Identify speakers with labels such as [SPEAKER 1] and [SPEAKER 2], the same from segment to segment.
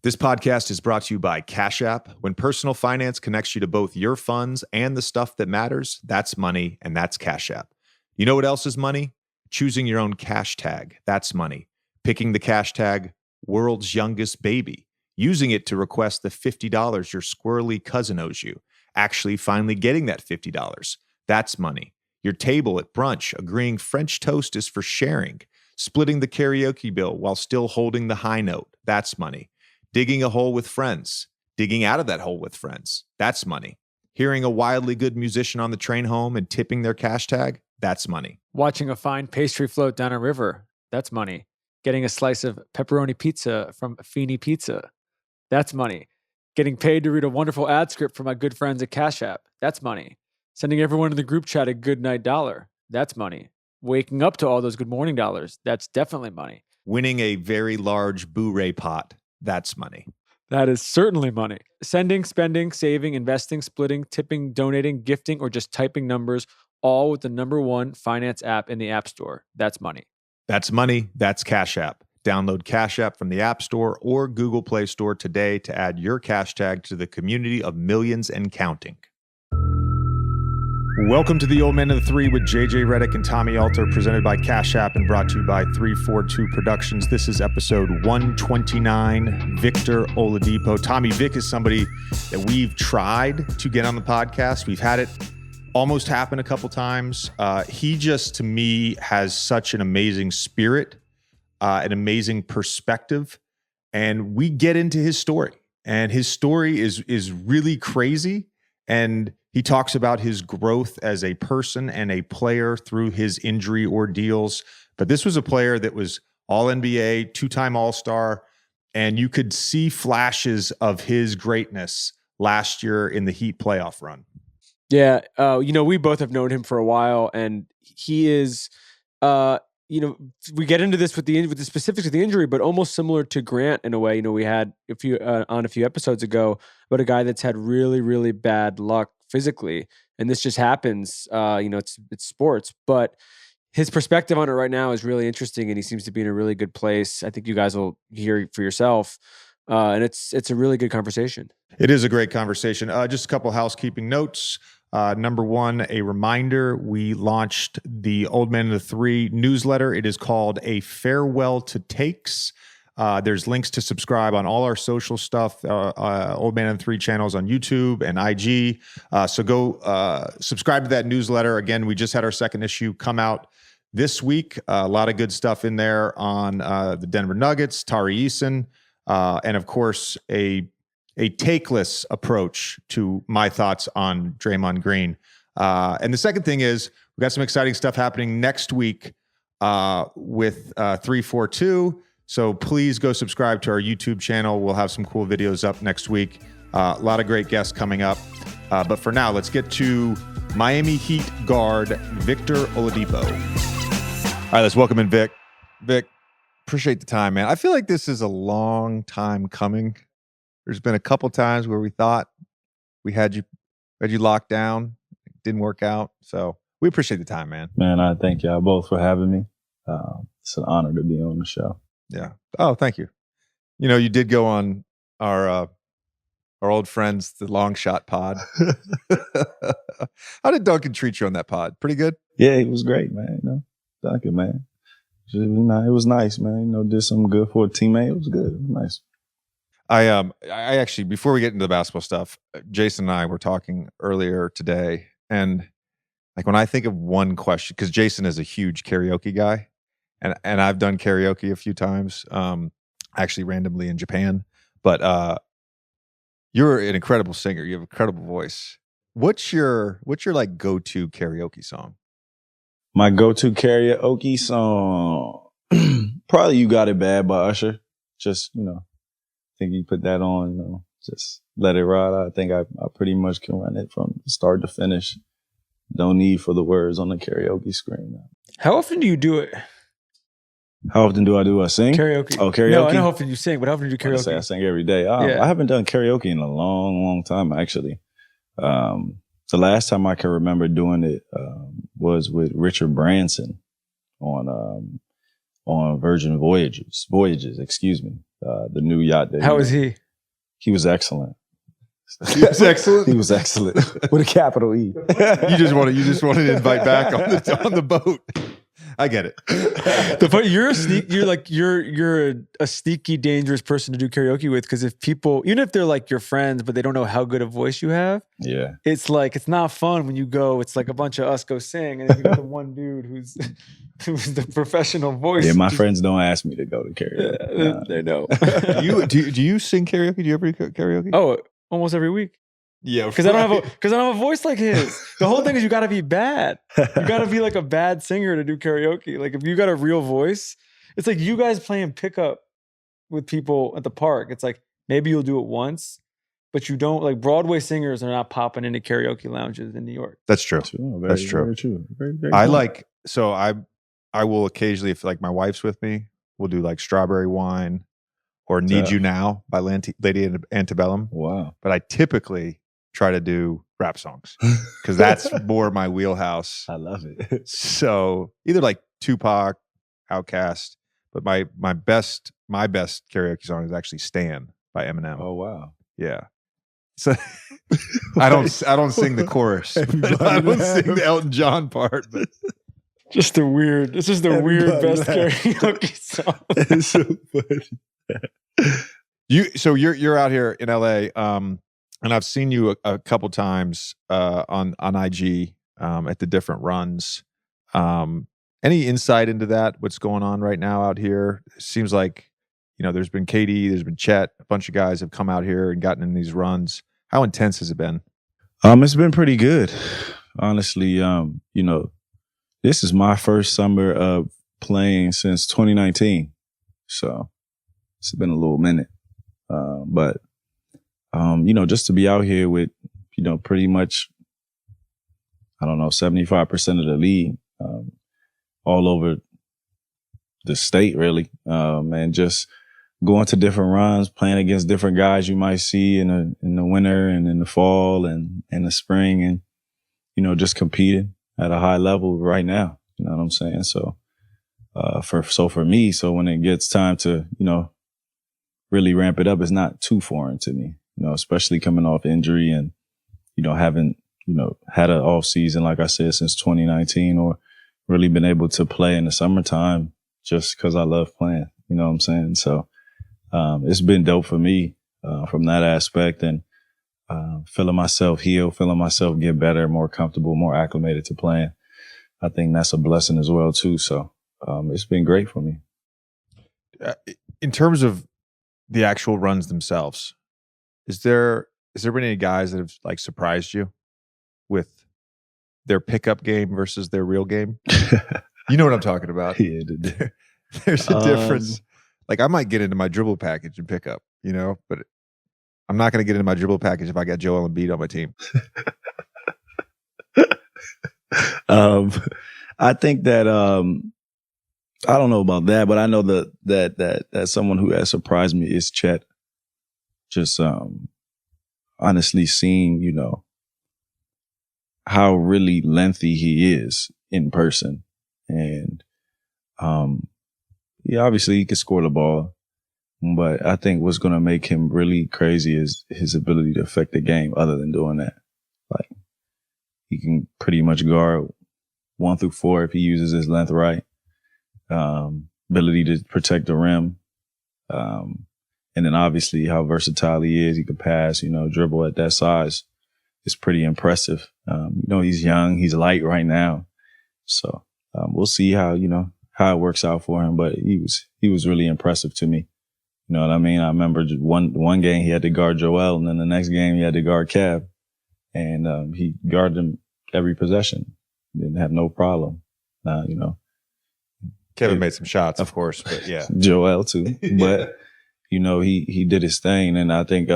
[SPEAKER 1] This podcast is brought to you by Cash App. When personal finance connects you to both your funds and the stuff that matters, that's money, and that's Cash App. You know what else is money? Choosing your own cash tag. That's money. Picking the cash tag, world's youngest baby. Using it to request the $50 your squirrely cousin owes you. Actually finally getting that $50. That's money. Your table at brunch, agreeing French toast is for sharing. Splitting the karaoke bill while still holding the high note. That's money. Digging a hole with friends. Digging out of that hole with friends. That's money. Hearing a wildly good musician on the train home and tipping their cash tag. That's money.
[SPEAKER 2] Watching a fine pastry float down a river. That's money. Getting a slice of pepperoni pizza from Feeney Pizza. That's money. Getting paid to read a wonderful ad script for my good friends at Cash App. That's money. Sending everyone in the group chat a good night dollar. That's money. Waking up to all those good morning dollars. That's definitely money.
[SPEAKER 1] Winning a very large Boo-ray pot. That's money.
[SPEAKER 2] That is certainly money. Sending, spending, saving, investing, splitting, tipping, donating, gifting, or just typing numbers, all with the #1 finance app in the App Store. That's money.
[SPEAKER 1] That's money. That's Cash App. Download Cash App from the App Store or Google Play Store today to add your cash tag to the community of millions and counting. Welcome to the Old Man of the Three with JJ Redick and Tommy Alter, presented by Cash App and brought to you by 342 Productions. This is episode 129, Victor Oladipo. Tommy, Vic is somebody that we've tried to get on the podcast. We've had it almost happen a couple times. He just, to me, has such an amazing spirit, an amazing perspective, and we get into his story. And his story is really crazy, and he talks about his growth as a person and a player through his injury ordeals. But this was a player that was All-NBA, two-time All-Star, and you could see flashes of his greatness last year in the Heat playoff run.
[SPEAKER 2] Yeah, we both have known him for a while, and he is, we get into this with the specifics of the injury, but almost similar to Grant in a way. We had a few episodes ago about a guy that's had really, really bad luck physically, and this just happens. It's sports, but his perspective on it right now is really interesting, and he seems to be in a really good place. I think you guys will hear for yourself, and it's a really good conversation.
[SPEAKER 1] It is a great conversation. Just a couple housekeeping notes. Number one, a reminder, we launched the Old Man of the Three newsletter. It is called A Farewell to Takes. There's links to subscribe on all our social stuff, Old Man of the Three channels on YouTube and IG. So go subscribe to that newsletter. Again, we just had our second issue come out this week. A lot of good stuff in there on the Denver Nuggets, Tari Eason, and of course, a takeless approach to my thoughts on Draymond Green. And the second thing is we've got some exciting stuff happening next week with 342. So please go subscribe to our YouTube channel. We'll have some cool videos up next week. A lot of great guests coming up. But for now, let's get to Miami Heat guard Victor Oladipo. All right, let's welcome in Vic. Vic, appreciate the time, man. I feel like this is a long time coming. There's been a couple times where we thought we had you locked down. It didn't work out. So we appreciate the time, man.
[SPEAKER 3] Man, I thank y'all both for having me. It's an honor to be on the show.
[SPEAKER 1] Yeah. Oh, thank you. You did go on our old friends, the Long Shot Pod. How did Duncan treat you on that pod? Pretty good?
[SPEAKER 3] Yeah, it was great, man. Duncan, man. It was nice, man. Did something good for a teammate. It was good. It was nice.
[SPEAKER 1] I actually, before we get into the basketball stuff, Jason and I were talking earlier today, and like when I think of one question, because Jason is a huge karaoke guy, and I've done karaoke a few times, actually randomly in Japan, but you're an incredible singer. You have an incredible voice. What's your like go-to karaoke song?
[SPEAKER 3] My go-to karaoke song, probably "You Got It Bad" by Usher. Just, I think you put that on, just let it ride. I think I pretty much can run it from start to finish. Don't need for the words on the karaoke screen.
[SPEAKER 2] How often do you do it?
[SPEAKER 3] How often do I sing?
[SPEAKER 2] Karaoke.
[SPEAKER 3] Oh, karaoke?
[SPEAKER 2] No, I know how often you sing, but how often do you do karaoke?
[SPEAKER 3] I sing every day. I haven't done karaoke in a long, long time, actually. The last time I can remember doing it was with Richard Branson on Virgin Voyages, excuse me. the new yacht.
[SPEAKER 2] How was he?
[SPEAKER 3] He was excellent.
[SPEAKER 1] He was excellent.
[SPEAKER 3] He was excellent with a capital E.
[SPEAKER 1] You just wanted to invite back on the boat. I get it.
[SPEAKER 2] You're a sneaky, dangerous person to do karaoke with, because if people, even if they're like your friends, but they don't know how good a voice you have,
[SPEAKER 3] yeah,
[SPEAKER 2] it's like it's not fun when you go. It's like a bunch of us go sing, and then you got the one dude who's the professional voice.
[SPEAKER 3] Yeah, my friends don't ask me to go to karaoke.
[SPEAKER 2] They know.
[SPEAKER 1] Do you sing karaoke? Do you ever do karaoke?
[SPEAKER 2] Oh, almost every week.
[SPEAKER 1] Yeah,
[SPEAKER 2] because I don't have a voice like his. The whole thing is you got to be bad. You got to be like a bad singer to do karaoke. Like if you got a real voice, it's like you guys playing pickup with people at the park. It's like maybe you'll do it once, but you don't. Like Broadway singers are not popping into karaoke lounges in New York.
[SPEAKER 1] That's true. That's true.
[SPEAKER 3] Very true. Very
[SPEAKER 1] I will occasionally, if like my wife's with me, we'll do like Strawberry Wine or Need You Now by Lady Antebellum.
[SPEAKER 3] Wow.
[SPEAKER 1] But I typically try to do rap songs because that's more my wheelhouse.
[SPEAKER 3] I love it.
[SPEAKER 1] So either like Tupac, Outkast, but my best karaoke song is actually "Stan" by Eminem.
[SPEAKER 3] Oh wow.
[SPEAKER 1] Yeah. So I don't sing the chorus. I don't sing the Elton John part, but
[SPEAKER 2] this is the weird best karaoke song.
[SPEAKER 3] It's so funny.
[SPEAKER 1] You're out here in LA, and I've seen you a couple times on IG at the different runs. Any insight into that? What's going on right now out here? It seems like there's been KD, there's been Chet, a bunch of guys have come out here and gotten in these runs. How intense has it been?
[SPEAKER 3] It's been pretty good, honestly. This is my first summer of playing since 2019, so it's been a little minute. But just to be out here with, pretty much, 75% of the league, all over the state, really, and just going to different runs, playing against different guys you might see in the winter and in the fall and in the spring, and just competing at a high level right now. You know what I'm saying? So, for me, when it gets time to really ramp it up, it's not too foreign to me. Especially coming off injury and haven't had an off season like I said since 2019, or really been able to play in the summertime just because I love playing. You know what I'm saying? So it's been dope for me from that aspect, and feeling myself heal, feeling myself get better, more comfortable, more acclimated to playing. I think that's a blessing as well too. So it's been great for me.
[SPEAKER 1] In terms of the actual runs themselves, Is there been any guys that have like surprised you with their pickup game versus their real game? You know what I'm talking about.
[SPEAKER 3] Yeah,
[SPEAKER 1] there's a difference. Like I might get into my dribble package and pick up, but I'm not going to get into my dribble package if I got Joel Embiid on my team.
[SPEAKER 3] I think that I don't know about that, but I know that someone who has surprised me is Chet. Just honestly seeing, how really lengthy he is in person. And obviously he can score the ball. But I think what's going to make him really crazy is his ability to affect the game other than doing that. Like he can pretty much guard 1 through 4 if he uses his length right. Ability to protect the rim. And then obviously how versatile he is. He can pass, dribble at that size. It's pretty impressive. He's young. He's light right now. So we'll see how it works out for him. But he was really impressive to me. You know what I mean? I remember one game he had to guard Joel, and then the next game he had to guard Cav. And he guarded him every possession. Didn't have no problem.
[SPEAKER 1] Kevin made some shots, of course, but yeah.
[SPEAKER 3] Joel too. But he did his thing, and I think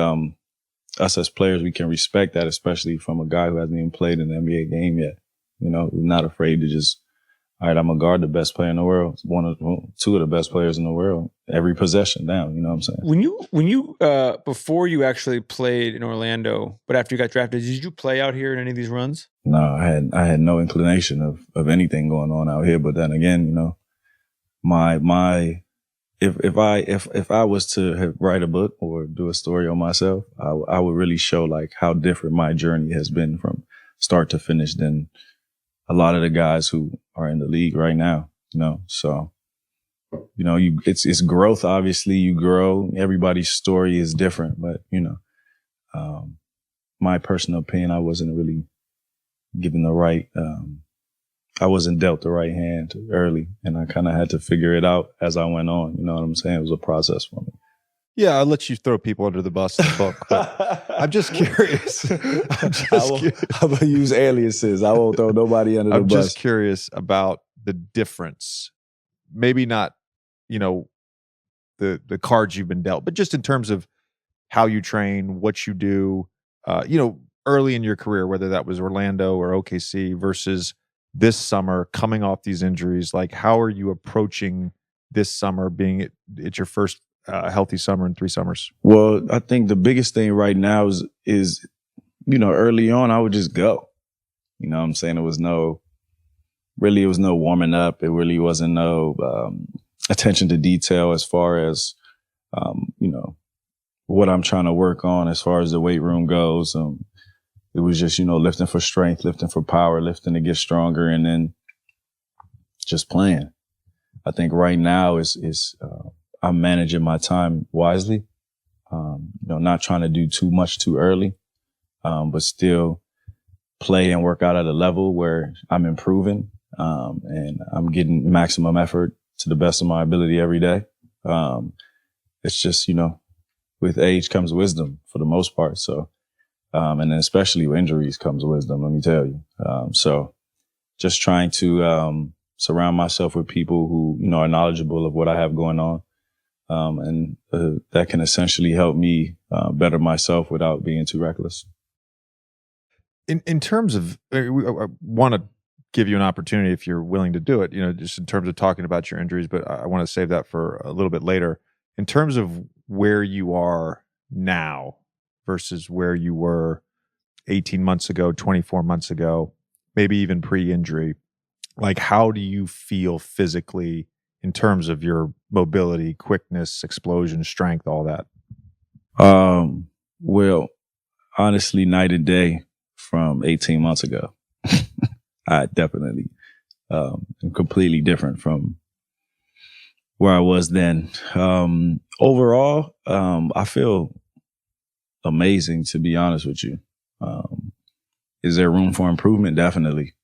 [SPEAKER 3] us as players, we can respect that, especially from a guy who hasn't even played in the NBA game yet. We're not afraid to just, all right, I'm gonna guard the best player in the world, two of the best players in the world, every possession down. You know what I'm saying?
[SPEAKER 2] When you before you actually played in Orlando, but after you got drafted, did you play out here in any of these runs?
[SPEAKER 3] No, I had no inclination of anything going on out here. But then again, my if I was to write a book or do a story on myself, I would really show like how different my journey has been from start to finish than a lot of the guys who are in the league right now. So it's growth. Obviously, you grow. Everybody's story is different, but my personal opinion, I wasn't really given the right. I wasn't dealt the right hand early, and I kind of had to figure it out as I went on. You know what I'm saying? It was a process for me.
[SPEAKER 1] Yeah, I'll let you throw people under the bus in the book, but I'm just curious.
[SPEAKER 3] I'm going to use aliases. I won't throw nobody under the bus.
[SPEAKER 1] I'm just curious about the difference. Maybe not, the cards you've been dealt, but just in terms of how you train, what you do, early in your career, whether that was Orlando or OKC versus this summer coming off these injuries. Like, how are you approaching this summer being it's your first healthy summer in 3 summers?
[SPEAKER 3] Well, I think the biggest thing right now is early on, I would just go. You know what I'm saying? It was no warming up. It really wasn't no attention to detail as far as, what I'm trying to work on as far as the weight room goes. It was just, lifting for strength, lifting for power, lifting to get stronger, and then just playing. I think right now is I'm managing my time wisely. Not trying to do too much too early, but still play and work out at a level where I'm improving, and I'm getting maximum effort to the best of my ability every day. It's just, with age comes wisdom for the most part. So, and then especially with injuries comes wisdom, let me tell you. So just trying to surround myself with people who, are knowledgeable of what I have going on. And that can essentially help me better myself without being too reckless.
[SPEAKER 1] In terms of, I want to give you an opportunity if you're willing to do it, just in terms of talking about your injuries, but I want to save that for a little bit later. In terms of where you are now versus where you were 18 months ago, 24 months ago, maybe even pre-injury, like how do you feel physically in terms of your mobility, quickness, explosion, strength, all that?
[SPEAKER 3] Well, honestly, night and day from 18 months ago. I definitely am completely different from where I was then. Overall, I feel amazing, to be honest with you. Is there room for improvement? Definitely.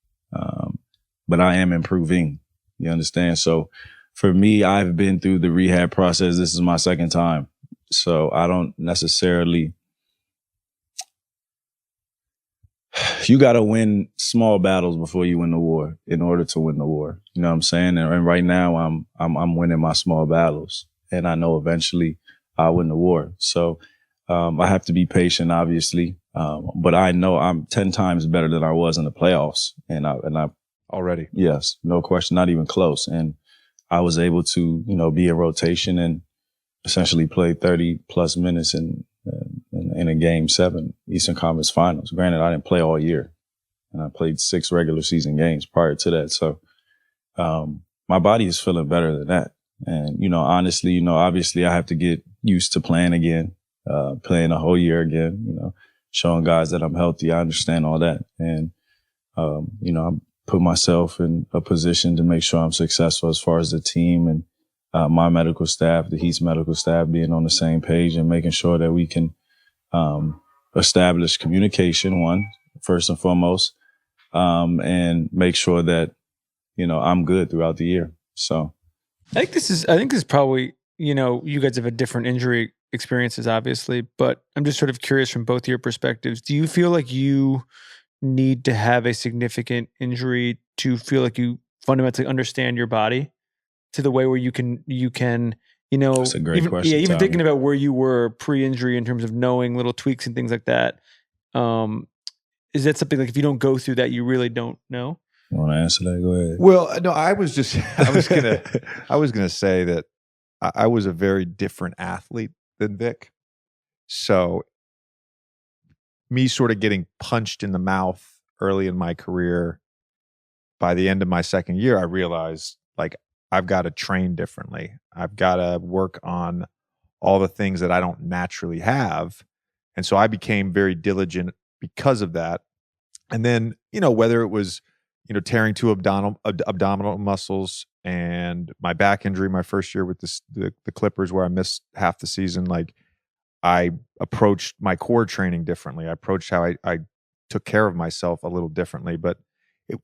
[SPEAKER 3] But I am improving. You understand? So for me, I've been through the rehab process. This is my second time. So I don't necessarily, you got to win small battles before you win the war in order to win the war. You know what I'm saying? And right now I'm winning my small battles, and I know eventually I'll win the war. So I have to be patient, obviously. But I know I'm 10 times better than I was in the playoffs. And I
[SPEAKER 1] already.
[SPEAKER 3] Yes, no question, not even close. And I was able to, be in rotation and essentially play 30 plus minutes in a Game 7 Eastern Conference Finals. Granted, I didn't play all year, and I played 6 regular season games prior to that. So my body is feeling better than that. And, honestly, obviously I have to get used to playing again, playing a whole year again, showing guys that I'm healthy. I understand all that. And, I put myself in a position to make sure I'm successful as far as the team and my medical staff, the Heat's medical staff, being on the same page and making sure that we can establish communication, one, first and foremost, and make sure that, I'm good throughout the year. So
[SPEAKER 2] I think this is probably, you guys have a different injury experiences, obviously, but I'm just sort of curious from both your perspectives. Do you feel like you need to have a significant injury to feel like you fundamentally understand your body to the way where you can,
[SPEAKER 3] that's a great question.
[SPEAKER 2] Yeah, even
[SPEAKER 3] Tommy.
[SPEAKER 2] thinking about where you were pre-injury in terms of knowing little tweaks and things like that. Is that something like if you don't go through that, you really don't know?
[SPEAKER 3] You want to answer that? Go ahead.
[SPEAKER 1] Well, no, I was gonna say that I was a very different athlete than Vic. So me sort of getting punched in the mouth early in my career, by the end of my second year, I realized like I've got to train differently. I've got to work on all the things that I don't naturally have. And so I became very diligent because of that. And then, whether it was, tearing two abdominal muscles and my back injury my first year with the Clippers where I missed half the season, like I approached my core training differently. I approached how I took care of myself a little differently. But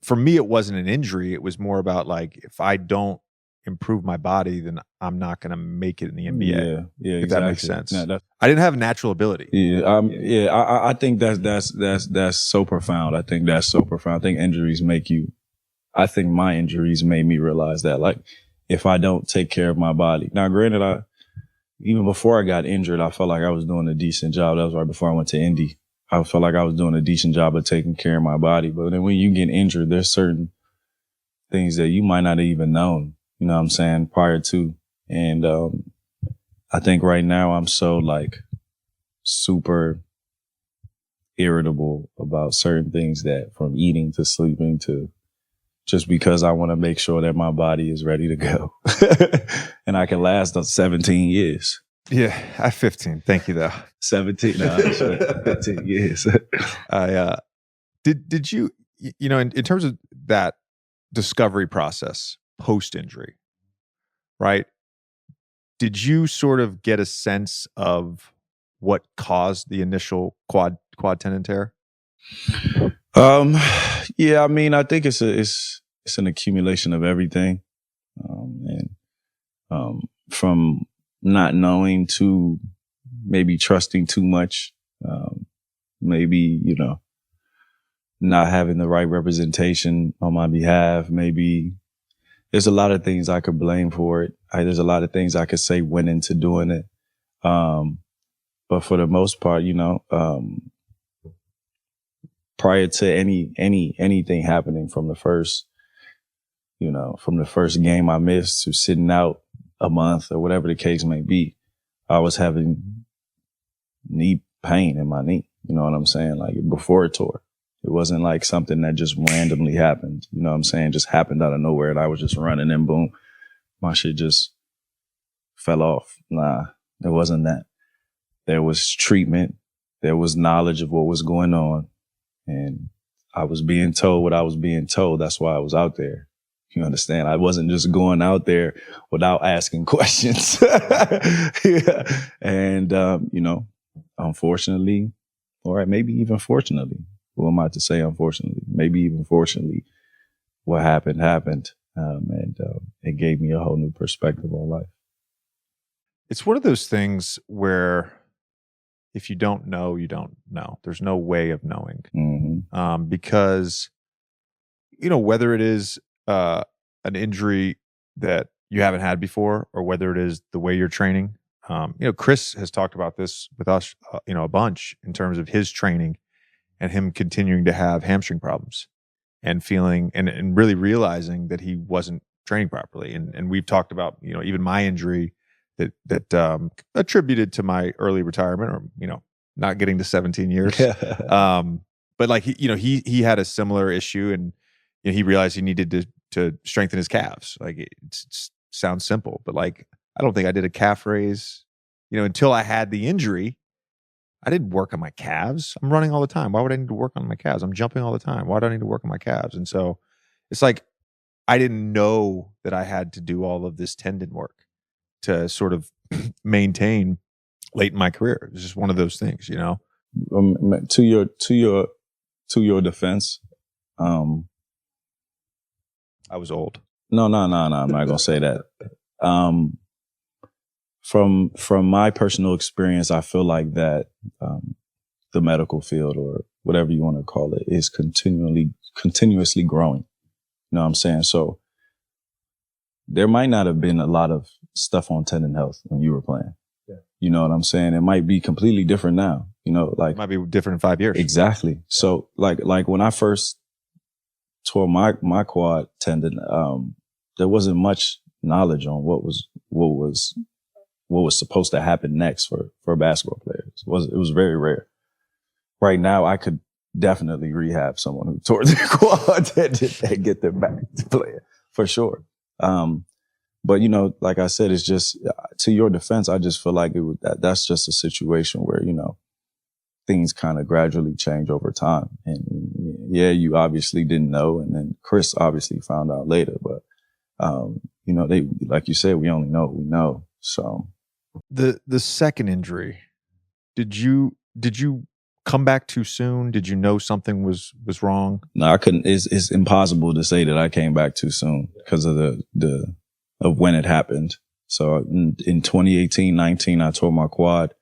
[SPEAKER 1] for me, it wasn't an injury. It was more about like, if I don't improve my body, then I'm not going to make it in the NBA.
[SPEAKER 3] Yeah,
[SPEAKER 1] if
[SPEAKER 3] exactly.
[SPEAKER 1] that makes sense.
[SPEAKER 3] Yeah,
[SPEAKER 1] I didn't have natural ability.
[SPEAKER 3] I think that's so profound. I think that's so profound. I think injuries make you. I think my injuries made me realize that, like, if I don't take care of my body. Now, granted, even before I got injured, I felt like I was doing a decent job. That was right before I went to Indy. I felt like I was doing a decent job of taking care of my body. But then when you get injured, there's certain things that you might not have even known. You know what I'm saying, prior to. And I think right now I'm so like super irritable about certain things, that from eating to sleeping to just because I want to make sure that my body is ready to go. And I can last 17 years.
[SPEAKER 1] Yeah, I 15. Thank you though.
[SPEAKER 3] 17, 15 years.
[SPEAKER 1] Did you, in terms of that discovery process, post-injury, right? Did you sort of get a sense of what caused the initial quad tendon tear?
[SPEAKER 3] Yeah, I mean, I think it's an accumulation of everything, and from not knowing to maybe trusting too much, maybe not having the right representation on my behalf, maybe. There's a lot of things I could blame for it. There's a lot of things I could say went into doing it. But for the most part, prior to anything happening from the first game I missed to sitting out a month or whatever the case may be, I was having knee pain in my knee. You know what I'm saying? Like before it tore. It wasn't like something that just randomly happened. You know what I'm saying? Just happened out of nowhere and I was just running and boom, my shit just fell off. Nah, it wasn't that. There was treatment. There was knowledge of what was going on. And I was being told what I was being told. That's why I was out there. You understand? I wasn't just going out there without asking questions. Yeah. And, unfortunately, or maybe even fortunately, who am I to say unfortunately? Maybe even fortunately, what happened. And it gave me a whole new perspective on life.
[SPEAKER 1] It's one of those things where if you don't know, you don't know. There's no way of knowing.
[SPEAKER 3] Mm-hmm.
[SPEAKER 1] Because, whether it is an injury that you haven't had before or whether it is the way you're training. Chris has talked about this with us, a bunch in terms of his training and him continuing to have hamstring problems and feeling and really realizing that he wasn't training properly. And we've talked about, even my injury that attributed to my early retirement or, not getting to 17 years. But like, he had a similar issue and he realized he needed to strengthen his calves. Like it sounds simple, but like, I don't think I did a calf raise, until I had the injury. I didn't work on my calves. I'm running all the time. Why would I need to work on my calves? I'm jumping all the time. Why do I need to work on my calves? And so it's like, I didn't know that I had to do all of this tendon work to sort of maintain late in my career. It's just one of those things,
[SPEAKER 3] To your defense,
[SPEAKER 1] I was old.
[SPEAKER 3] No. I'm not gonna say that. From my personal experience, I feel like that the medical field or whatever you want to call it is continuously growing. You know what I'm saying? So there might not have been a lot of stuff on tendon health when you were playing. Yeah. You know what I'm saying? It might be completely different now. Like
[SPEAKER 1] it might be different in 5 years.
[SPEAKER 3] Exactly. So like when I first tore my quad tendon, there wasn't much knowledge on what was supposed to happen next for basketball players. It was very rare. Right now, I could definitely rehab someone who tore their quad and get them back to play for sure. But, like I said, it's just, to your defense, I just feel like that's just a situation where, things kind of gradually change over time. And yeah, you obviously didn't know. And then Chris obviously found out later. But, they, like you said, we only know what we know. So
[SPEAKER 1] the second injury, did you come back too soon? Did you know something was wrong?
[SPEAKER 3] no, I couldn't. It's impossible to say that I came back too soon because of of when it happened. So in 2018-19, I tore my quad.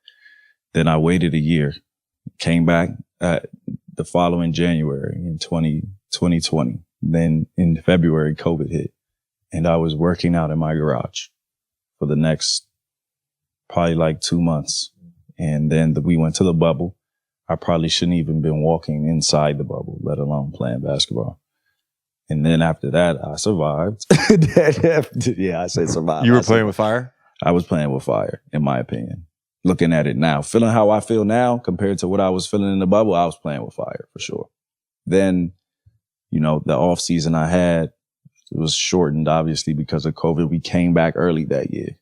[SPEAKER 3] Then I waited a year, came back the following January in 2020. Then in February, COVID hit, and I was working out in my garage for the next probably like 2 months. And then we went to the bubble. I probably shouldn't even been walking inside the bubble, let alone playing basketball. And then after that, I survived. Yeah, I say survived.
[SPEAKER 1] You were playing with fire?
[SPEAKER 3] I was playing with fire, in my opinion. Looking at it now, feeling how I feel now compared to what I was feeling in the bubble, I was playing with fire for sure. Then, the off season I had, it was shortened obviously because of COVID. We came back early that year.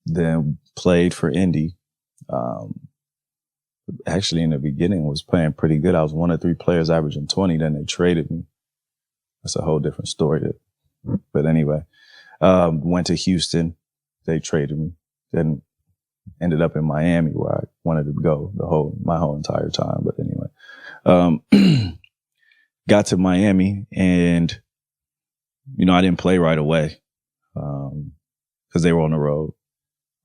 [SPEAKER 3] Then played for Indy. Actually, in the beginning, was playing pretty good. I was one of 3 players averaging 20. Then they traded me. That's a whole different story. But anyway, went to Houston. They traded me. Then ended up in Miami where I wanted to go my whole entire time. But anyway, got to Miami and, I didn't play right away because they were on the road.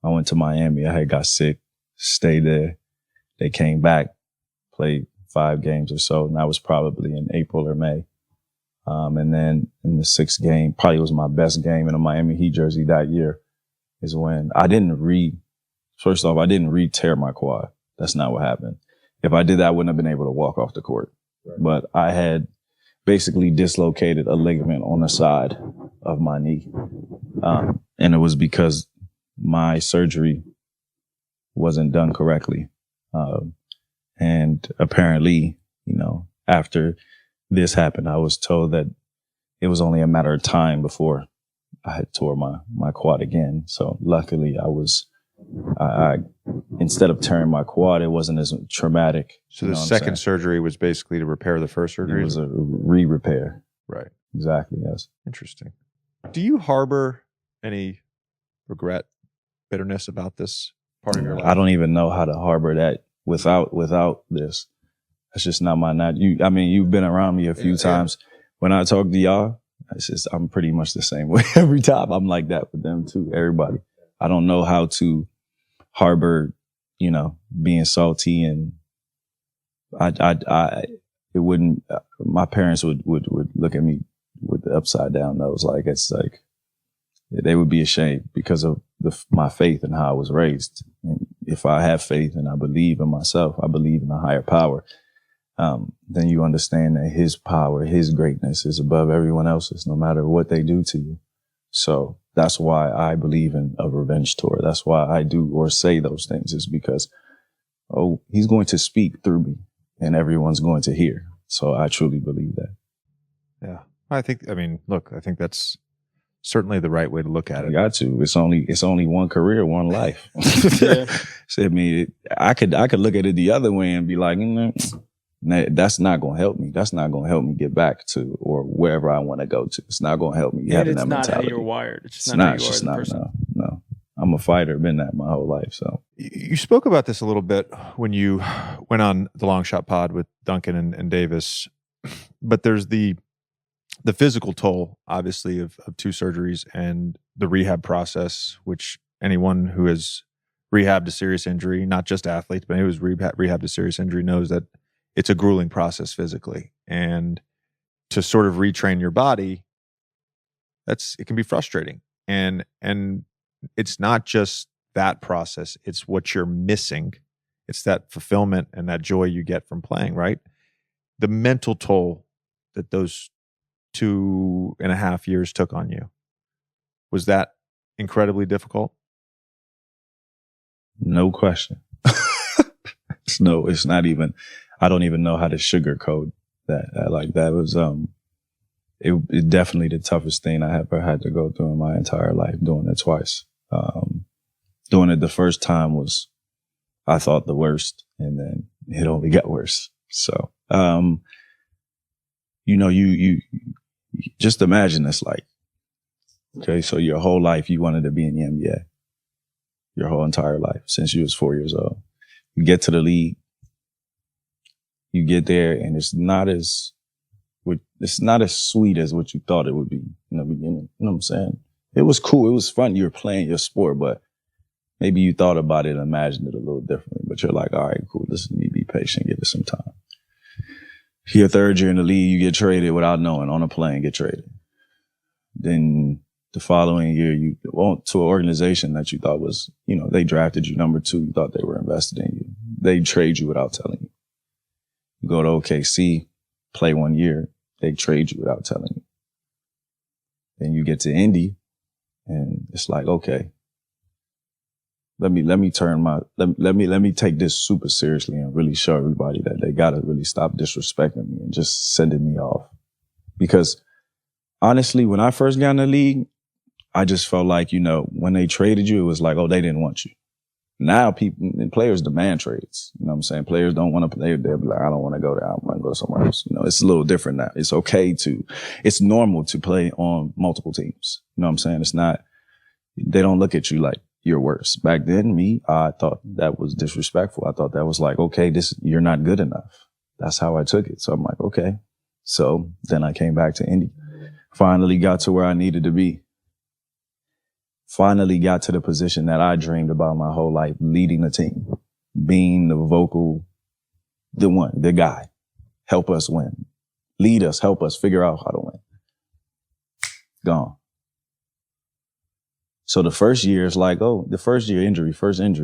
[SPEAKER 3] I went to Miami. I had got sick, stayed there. They came back, played 5 games or so, and that was probably in April or May. And then in the 6th game, probably was my best game in a Miami Heat jersey that year, is when I didn't re-tear my quad. That's not what happened. If I did that, I wouldn't have been able to walk off the court. Right. But I had basically dislocated a ligament on the side of my knee. And it was because my surgery wasn't done correctly. And apparently, after this happened, I was told that it was only a matter of time before I had tore my quad again. So luckily I instead of tearing my quad, it wasn't as traumatic.
[SPEAKER 1] So the second surgery was basically to repair the first surgery?
[SPEAKER 3] It was a re-repair.
[SPEAKER 1] Right.
[SPEAKER 3] Exactly, yes.
[SPEAKER 1] Interesting. Do you harbor any regret, bitterness about this part of your life?
[SPEAKER 3] I don't even know how to harbor that without this. That's just not my you've been around me a few times. When I talk to y'all, I'm pretty much the same way every time. I'm like that with them too, everybody. I don't know how to harbor, being salty, and it wouldn't, my parents would look at me with the upside down nose. It's like, they would be ashamed because of my faith and how I was raised. And if I have faith and I believe in myself, I believe in a higher power, then you understand that his power, his greatness is above everyone else's, no matter what they do to you. So that's why I believe in a revenge tour. That's why I do or say those things, is because, he's going to speak through me and everyone's going to hear. So I truly believe that.
[SPEAKER 1] Yeah. I think that's certainly the right way to look at it.
[SPEAKER 3] I got to. It's only one career, one life.
[SPEAKER 2] Yeah.
[SPEAKER 3] So, I could look at it the other way and be like, that's not going to help me. That's not going to help me get back to or wherever I want to go to. It's not going to help me having that mentality.
[SPEAKER 2] It's not how you're wired. It's just not how you are as a person.
[SPEAKER 3] No. I'm a fighter. Been that my whole life. So
[SPEAKER 1] you spoke about this a little bit when you went on the Long Shot Pod with Duncan and Davis, but there's the physical toll, obviously, of 2 surgeries and the rehab process, which anyone who has rehabbed a serious injury, not just athletes, but anyone who's rehabbed a serious injury knows that it's a grueling process physically. And to sort of retrain your body, it can be frustrating. And it's not just that process, it's what you're missing. It's that fulfillment and that joy you get from playing, right? The mental toll that those 2.5 years took on you, was that incredibly difficult?
[SPEAKER 3] No question. It's not even, I don't even know how to sugarcoat that. That was, it definitely the toughest thing I ever had to go through in my entire life, doing it twice. Doing it the first time was, I thought, the worst, and then it only got worse. So, you just imagine this, like, okay, so your whole life you wanted to be in the NBA. Your whole entire life, since you was 4 years old. You get to the league, you get there, and it's not as sweet as what you thought it would be in the beginning. You know what I'm saying? It was cool. It was fun. You were playing your sport, but maybe you thought about it and imagined it a little differently. But you're like, all right, cool. Listen, you be patient. Give it some time. Your third year in the league, you get traded without knowing, on a plane, get traded. Then the following year, you went to an organization that you thought was, they drafted you number 2. You thought they were invested in you. They trade you without telling you. You go to OKC, play 1 year. They trade you without telling you. Then you get to Indy, and it's like, okay, let me take this super seriously and really show everybody that they gotta really stop disrespecting me and just sending me off. Because honestly, when I first got in the league, I just felt like, when they traded you, it was like, oh, they didn't want you. Now players demand trades. You know what I'm saying? Players don't want to play. They'll be like, I don't want to go there. I want to go somewhere else. It's a little different now. It's it's normal to play on multiple teams. You know what I'm saying? It's not, they don't look at you like you're worse. Back then, I thought that was disrespectful. I thought that was like, okay, you're not good enough. That's how I took it. So I'm like, okay. So then I came back to Indy. Finally got to where I needed to be. Finally got to the position that I dreamed about my whole life, leading the team, being the guy, help us win, lead us, help us figure out how to win. Gone. So the first year is like, first injury,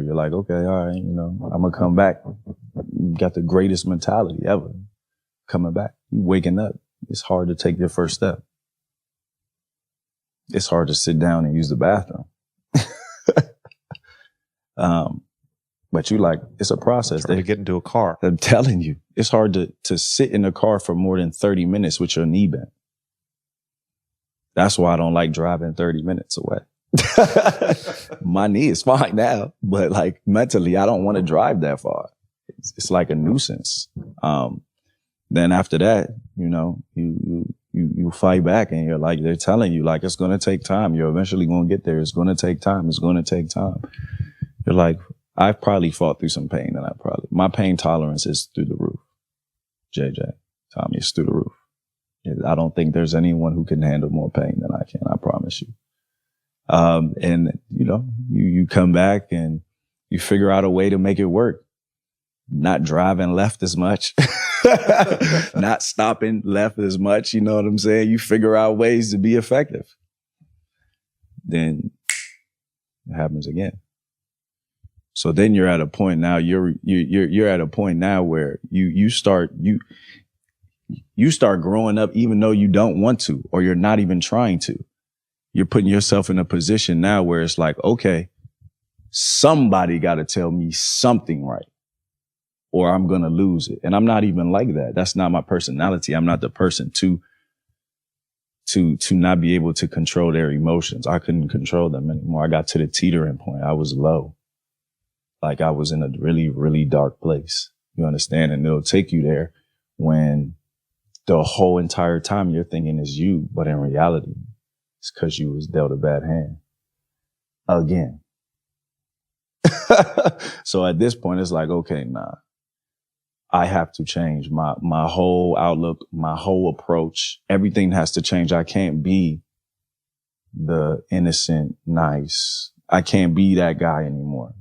[SPEAKER 3] you're like, okay, all right, I'm going to come back. You got the greatest mentality ever coming back. You waking up. It's hard to take your first step. It's hard to sit down and use the bathroom. But you like, it's a process.
[SPEAKER 1] Trying to get into a car.
[SPEAKER 3] I'm telling you, it's hard to sit in a car for more than 30 minutes with your knee bent. That's why I don't like driving 30 minutes away. My knee is fine now, but like mentally, I don't want to drive that far. It's like a nuisance. Then after that, you fight back, and you're like, they're telling you like, it's going to take time. You're eventually going to get there. It's going to take time. It's going to take time. You're like, I've probably fought through some pain, and my pain tolerance is through the roof. JJ, Tommy, it's through the roof. I don't think there's anyone who can handle more pain than I can. I promise you. And you come back and you figure out a way to make it work. Not driving left as much, not stopping left as much. You know what I'm saying? You figure out ways to be effective. Then it happens again. So then you're at a point now, you're at a point now where you start growing up even though you don't want to, or you're not even trying to. You're putting yourself in a position now where it's like, okay, somebody got to tell me something right, or I'm going to lose it. And I'm not even like that. That's not my personality. I'm not the person to not be able to control their emotions. I couldn't control them anymore. I got to the teetering point. I was low. Like I was in a really, really dark place. You understand? And it'll take you there when the whole entire time you're thinking is you, but in reality, it's because you was dealt a bad hand. Again. So at this point, it's like, okay, nah. I have to change my whole outlook, my whole approach. Everything has to change. I can't be the innocent, nice. I can't be that guy anymore.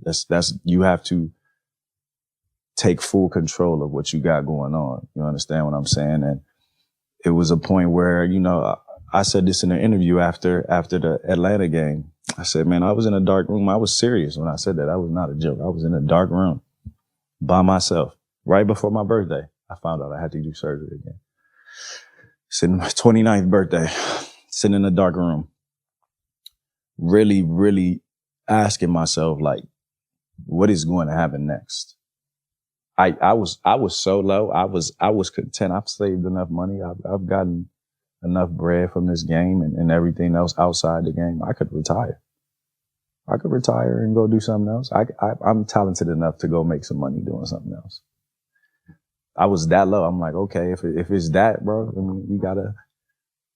[SPEAKER 3] You have to take full control of what you got going on. You understand what I'm saying? And it was a point where, I said this in an interview after the Atlanta game. I said, man, I was in a dark room. I was serious when I said that. I was not a joke. I was in a dark room by myself. Right before my birthday, I found out I had to do surgery again. Sitting my 29th birthday, sitting in a dark room, really, really asking myself, like, what is going to happen next? I was so low. I was content. I've saved enough money. I've gotten enough bread from this game and everything else outside the game, I could retire. I could retire and go do something else. I'm talented enough to go make some money doing something else. I was that low. I'm like, okay, if it's that, bro, I mean,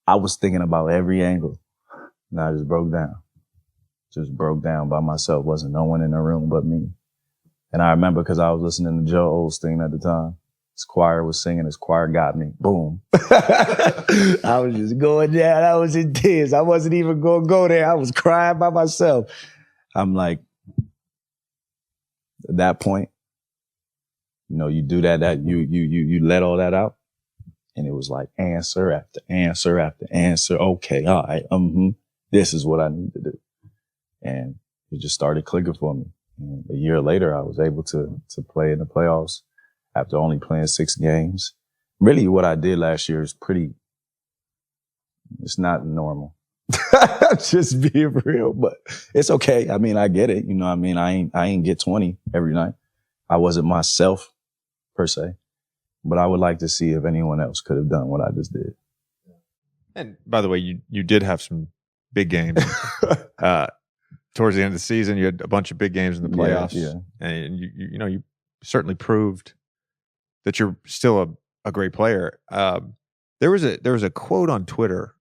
[SPEAKER 3] I was thinking about every angle. And I just broke down. Just broke down by myself. Wasn't no one in the room but me. And I remember because I was listening to Joe Osteen at the time. His choir was singing. His choir got me. Boom. I was just going down. I was in tears. I wasn't even going to go there. I was crying by myself. I'm like, at that point, you do that you let all that out. And it was like answer after answer after answer. Okay, all right, this is what I need to do. And it just started clicking for me. And a year later, I was able to play in the playoffs after only playing 6 games. Really, what I did last year is it's not normal. Just being real, but it's okay. I mean, I get it. I ain't get 20 every night. I wasn't myself per se, but I would like to see if anyone else could have done what I just did.
[SPEAKER 1] And by the way, you did have some big games. Towards the end of the season, you had a bunch of big games in the playoffs.
[SPEAKER 3] Yeah.
[SPEAKER 1] And you certainly proved that you're still a great player. There was a quote on Twitter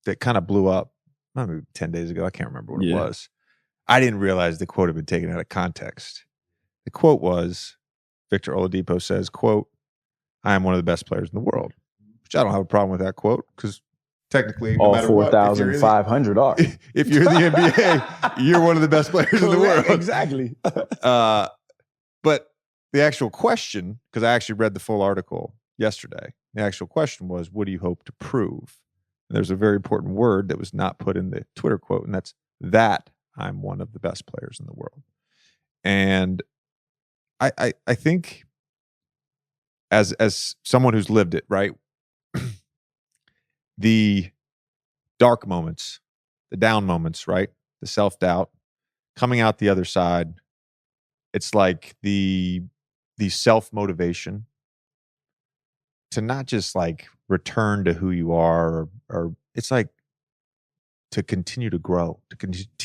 [SPEAKER 1] that kind of blew up maybe 10 days ago. I can't remember what it was. I didn't realize the quote had been taken out of context. The quote was, Victor Oladipo says, quote, "I am one of the best players in the world," which I don't have a problem with that quote because technically, no
[SPEAKER 3] all
[SPEAKER 1] matter
[SPEAKER 3] 4,500 are.
[SPEAKER 1] If you're in the NBA, you're one of the best players in the world.
[SPEAKER 3] Exactly.
[SPEAKER 1] But the actual question, because I actually read the full article yesterday, the actual question was, what do you hope to prove? And there's a very important word that was not put in the Twitter quote, and that's that I'm one of the best players in the world. And I think as someone who's lived it, right? The dark moments, the down moments, right? The self-doubt, coming out the other side. It's like the self-motivation to not just like return to who you are, or it's like to continue to grow, to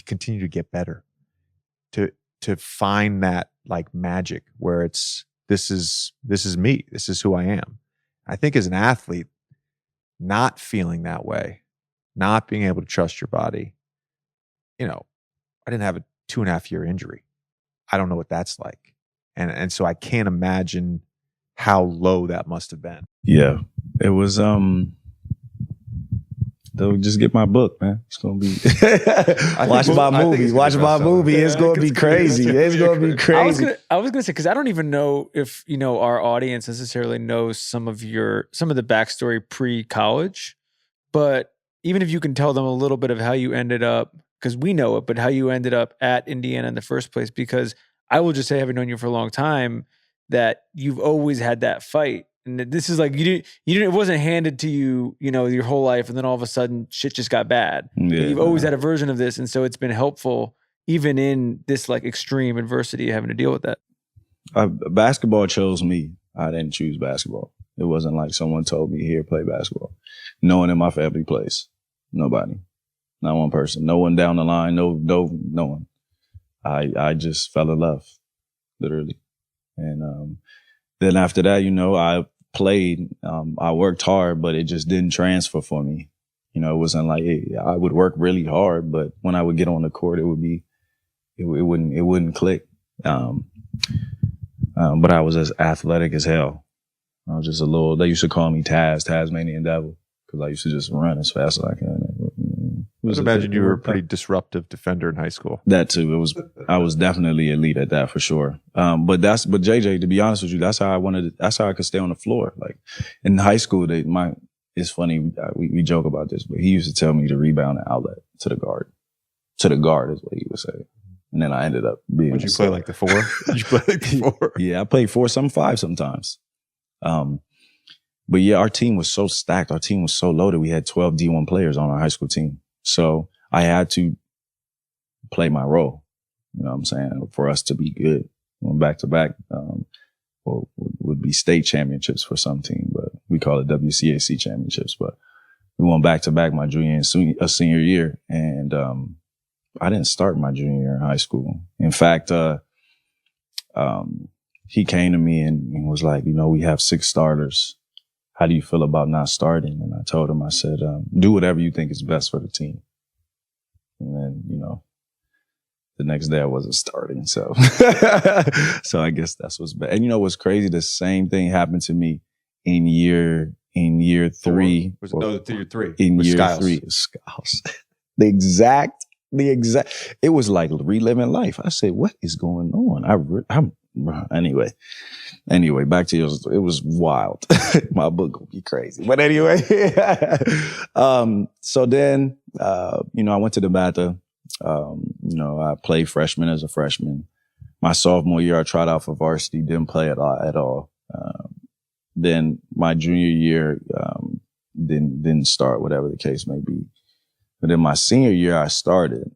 [SPEAKER 1] continue to get better, to find that like magic where it's this is me, this is who I am. I think as an athlete, not feeling that way, not being able to trust your body. I didn't have a 2.5-year injury. I don't know what that's like. And so I can't imagine how low that must have been.
[SPEAKER 3] Yeah. It was they'll just get my book, man. It's gonna be watch my movie. Watch my movie. It's gonna be crazy. It's gonna be crazy.
[SPEAKER 2] I was gonna say, because I don't even know if our audience necessarily knows some of the backstory pre-college, but even if you can tell them a little bit of how you ended up, because we know it, but how you ended up at Indiana in the first place, because I will just say, having known you for a long time, that you've always had that fight. And this is like, you didn't, it wasn't handed to you, your whole life. And then all of a sudden shit just got bad.
[SPEAKER 3] Yeah,
[SPEAKER 2] you've always had a version of this. And so it's been helpful, even in this like extreme adversity, having to deal with that.
[SPEAKER 3] Basketball chose me. I didn't choose basketball. It wasn't like someone told me, here, play basketball. No one in my family plays. Nobody. Not one person. No one down the line. No one. I just fell in love, literally. And then after that, I played. I worked hard, but it just didn't transfer for me. It wasn't like I would work really hard, but when I would get on the court, it wouldn't click. But I was as athletic as hell. I was just they used to call me Tasmanian Devil, because I used to just run as fast as I can.
[SPEAKER 1] I imagine you were a pretty disruptive defender in high school.
[SPEAKER 3] That too. I was definitely elite at that for sure. But JJ, to be honest with you, that's how I could stay on the floor. Like in high school, it's funny, we joke about this, but he used to tell me to rebound and outlet to the guard. To the guard is what he would say. And then I ended up being.
[SPEAKER 1] Would you play like the 4? You play like the 4?
[SPEAKER 3] Yeah, I played 4, some 5 sometimes. But yeah, our team was so stacked. Our team was so loaded. We had 12 D1 players on our high school team. So I had to play my role, you know what I'm saying, for us to be good. Back to back would be state championships for some team. But we call it WCAC championships, but we won back-to-back my junior and senior year. And I didn't start my junior year in high school. In fact, he came to me and was like, we have 6 starters. How do you feel about not starting? And I told him, I said, do whatever you think is best for the team. And then, the next day I wasn't starting. So, so I guess that's what's bad. And what's crazy? The same thing happened to me in year 3.
[SPEAKER 1] Year 3.
[SPEAKER 3] In year Skiles. 3, Skiles. The exact. It was like reliving life. I said, what is going on? Anyway, back to yours. It was wild. My book would be crazy. But anyway, so then, I went to the BATA. I played freshman as a freshman. My sophomore year, I tried out for varsity, didn't play at all. Then my junior year, didn't start, whatever the case may be. But in my senior year, I started,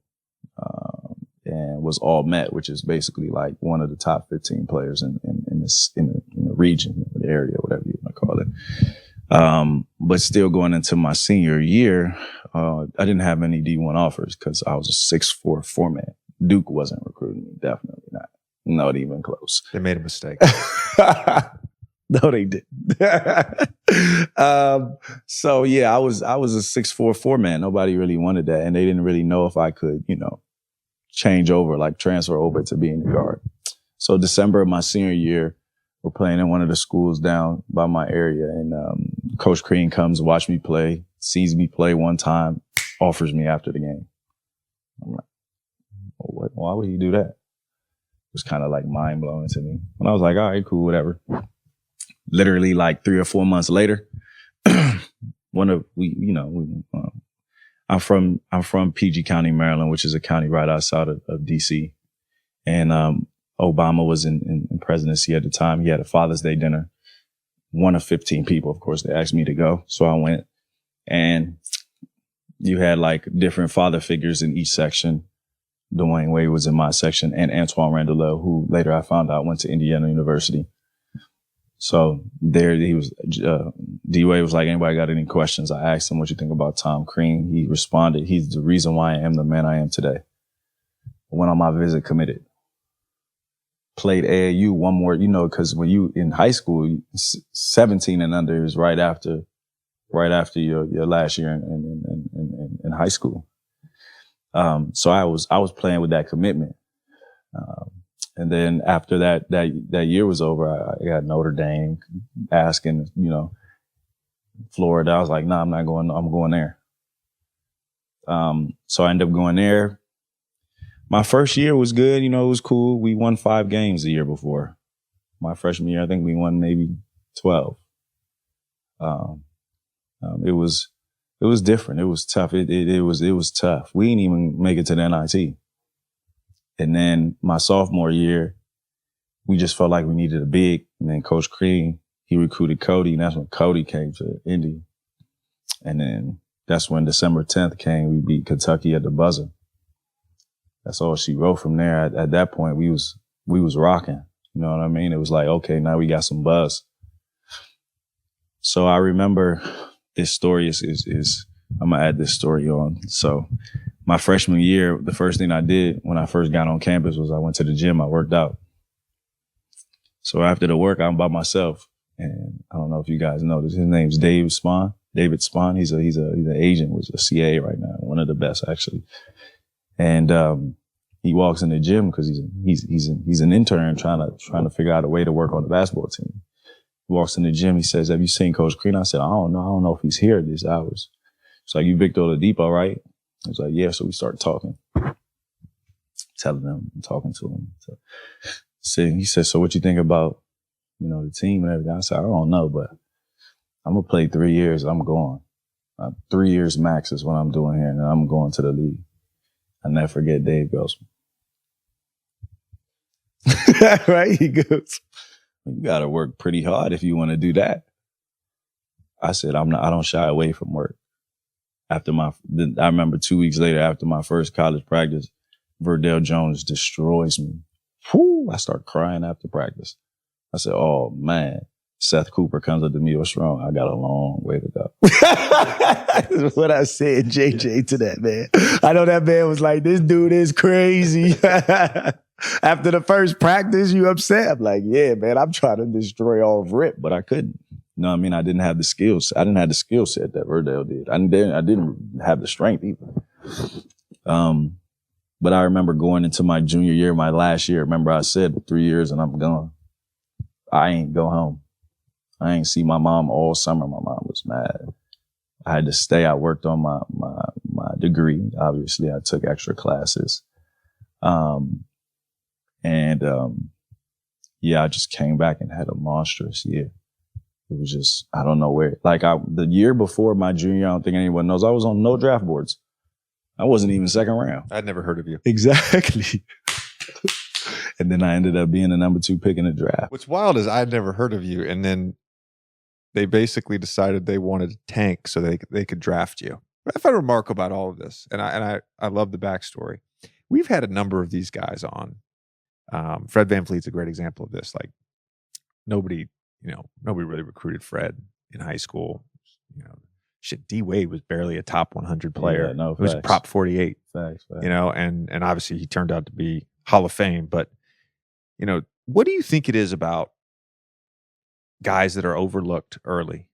[SPEAKER 3] and was all Met, which is basically like one of the top 15 players in the region, the area, whatever you want to call it. But still going into my senior year, I didn't have any D1 offers because I was a 6'4" format. Duke wasn't recruiting me, definitely not. Not even close.
[SPEAKER 1] They made a mistake.
[SPEAKER 3] No, they didn't. So yeah, I was a 6'4" format. Nobody really wanted that, and they didn't really know if I could, change over, like transfer over to being a guard. So December of my senior year, we're playing in one of the schools down by my area, and Coach Crean comes, watch me play, sees me play one time, offers me after the game. I'm like, what? Why would he do that? It was kind of like mind blowing to me. And I was like, all right, cool, whatever. Literally like 3 or 4 months later, I'm from PG County, Maryland, which is a county right outside of DC. And Obama was in presidency at the time. He had a Father's Day dinner. One of 15 people, of course, they asked me to go. So I went, and you had like different father figures in each section. Dwayne Wade was in my section, and Antoine Randall, who later I found out went to Indiana University. So there he was, D-Wade was like, anybody got any questions? I asked him, what you think about Tom Crean? He responded, he's the reason why I am the man I am today. Went on my visit, committed. Played AAU one more, because when you in high school, 17 and under is right after your last year in high school. So I was playing with that commitment. And then after that year was over, I got Notre Dame asking, Florida. I was like, nah, I'm not going. I'm going there. So I ended up going there. My first year was good. It was cool. We won 5 games the year before. My freshman year, I think we won maybe 12. It was different. It was tough. It was tough. We didn't even make it to the NIT. And then my sophomore year, we just felt like we needed a big. And then Coach Crean, he recruited Cody, and that's when Cody came to Indy. And then that's when December 10th came. We beat Kentucky at the buzzer. That's all she wrote from there. At that point, we was rocking. You know what I mean? It was like, okay, now we got some buzz. So I remember this story is I'm gonna add this story on. So my freshman year, the first thing I did when I first got on campus was I went to the gym. I worked out. So after the work, I'm by myself, and I don't know if you guys know this. His name's David Spahn. He's an agent, was a CA right now, one of the best actually. And he walks in the gym because he's an intern trying to figure out a way to work on the basketball team. He walks in the gym. He says, "Have you seen Coach Crean?" I said, "I don't know if he's here at these hours." It's like, "You Victor Oladipo, right?" I was like, "Yeah." So we started talking, telling him, talking to him. So he said, "So what you think about, the team and everything?" I said, "I don't know, but I'm gonna play 3 years. I'm going. 3 years max is what I'm doing here, and I'm going to the league." I never forget Dave goes, right? He goes, "You got to work pretty hard if you want to do that." I said, I don't shy away from work. I remember 2 weeks later, after my first college practice, Verdell Jones destroys me. Whew, I start crying after practice. I said, "Oh man." Seth Cooper comes up to me, what's wrong? I got a long way to go. That's what I said, JJ, to that man. I know that man was like, this dude is crazy. After the first practice, you upset? I'm like, yeah, man, I'm trying to destroy all of Rip, but I couldn't. You know what I mean? I didn't have the skills. I didn't have the skill set that Verdell did. I didn't have the strength either. But I remember going into my junior year, my last year, remember I said 3 years and I'm gone. I ain't go home. I ain't see my mom all summer. My mom was mad. I had to stay. I worked on my degree. Obviously, I took extra classes. I just came back and had a monstrous year. It was just, I don't know where. Like the year before my junior year, I don't think anyone knows, I was on no draft boards. I wasn't even second round.
[SPEAKER 1] I'd never heard of you.
[SPEAKER 3] Exactly. And then I ended up being the number 2 pick in the draft.
[SPEAKER 1] What's wild is I'd never heard of you, and then they basically decided they wanted to tank so they could draft you. What I find remarkable about all of this, and I love the backstory. We've had a number of these guys on. Fred VanVleet's a great example of this. Like nobody really recruited Fred in high school. You know, shit, D Wade was barely a top 100 player.
[SPEAKER 3] Yeah, no,
[SPEAKER 1] he was a prop 48.
[SPEAKER 3] Facts.
[SPEAKER 1] You know, and obviously he turned out to be Hall of Fame. But you know, what do you think it is about guys that are overlooked early?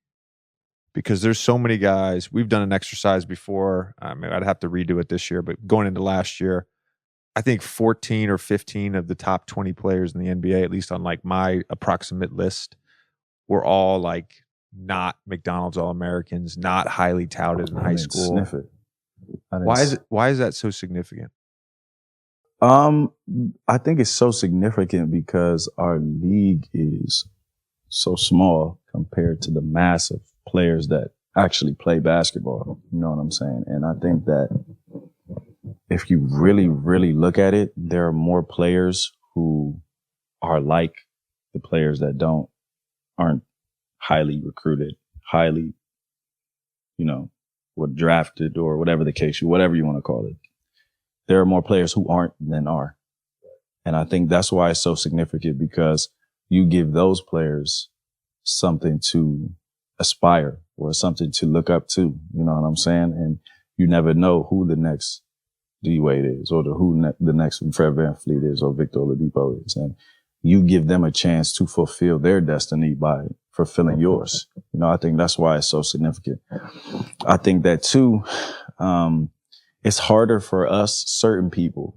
[SPEAKER 1] Because there's so many guys. We've done an exercise before. I mean, I'd have to redo it this year, but going into last year, I think 14 or 15 of the top 20 players in the NBA, at least on like my approximate list, were all like not McDonald's All-Americans, not highly touted in high school.
[SPEAKER 3] Sniff it.
[SPEAKER 1] Why is that so significant?
[SPEAKER 3] I think it's so significant because our league is so small compared to the mass of players that actually play basketball. You know what I'm saying? And I think that if you really, really look at it, there are more players who are like the players that aren't highly recruited, highly, were drafted or whatever the case, whatever you want to call it. There are more players who aren't than are. And I think that's why it's so significant, because you give those players something to aspire or something to look up to. You know what I'm saying? And you never know who the next D Wade is, or the next Fred VanVleet is, or Victor Oladipo is. And you give them a chance to fulfill their destiny by fulfilling yours. You know, I think that's why it's so significant. I think that too, it's harder for us, certain people,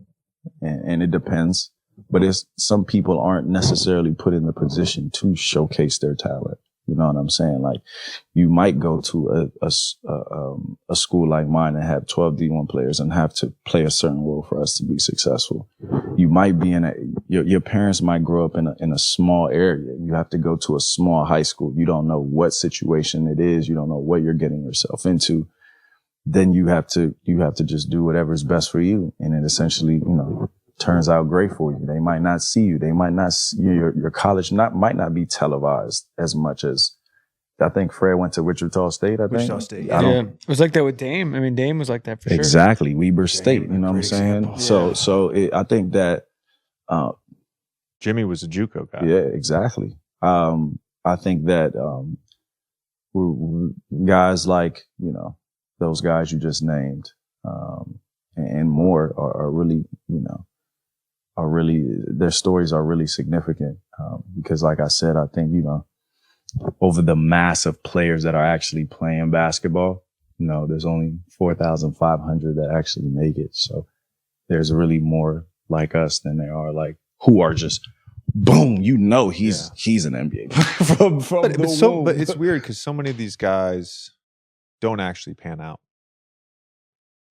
[SPEAKER 3] and it depends, but some people aren't necessarily put in the position to showcase their talent. You know what I'm saying? Like, you might go to a school like mine and have 12 D1 players and have to play a certain role for us to be successful. You might be your parents might grow up in a small area. You have to go to a small high school. You don't know what situation it is. You don't know what you're getting yourself into. Then you have to just do whatever is best for you. And it essentially, turns out great for you. They might not see you. They might not see your college might not be televised as much as, I think Fred went to Wichita State, I think.
[SPEAKER 1] Wichita State,
[SPEAKER 2] yeah. It was like that with Dame. I mean, Dame was like that for sure.
[SPEAKER 3] Exactly. Weber State, you know what I'm saying?
[SPEAKER 1] Example.
[SPEAKER 3] So I think that
[SPEAKER 1] Jimmy was a JUCO guy.
[SPEAKER 3] Yeah, exactly. I think that guys like, those guys you just named, and more are really, their stories are really significant. Because like I said, I think, over the mass of players that are actually playing basketball, there's only 4,500 that actually make it. So there's really more like us than there are like who are just boom, he's an NBA player
[SPEAKER 1] but it's weird because so many of these guys don't actually pan out.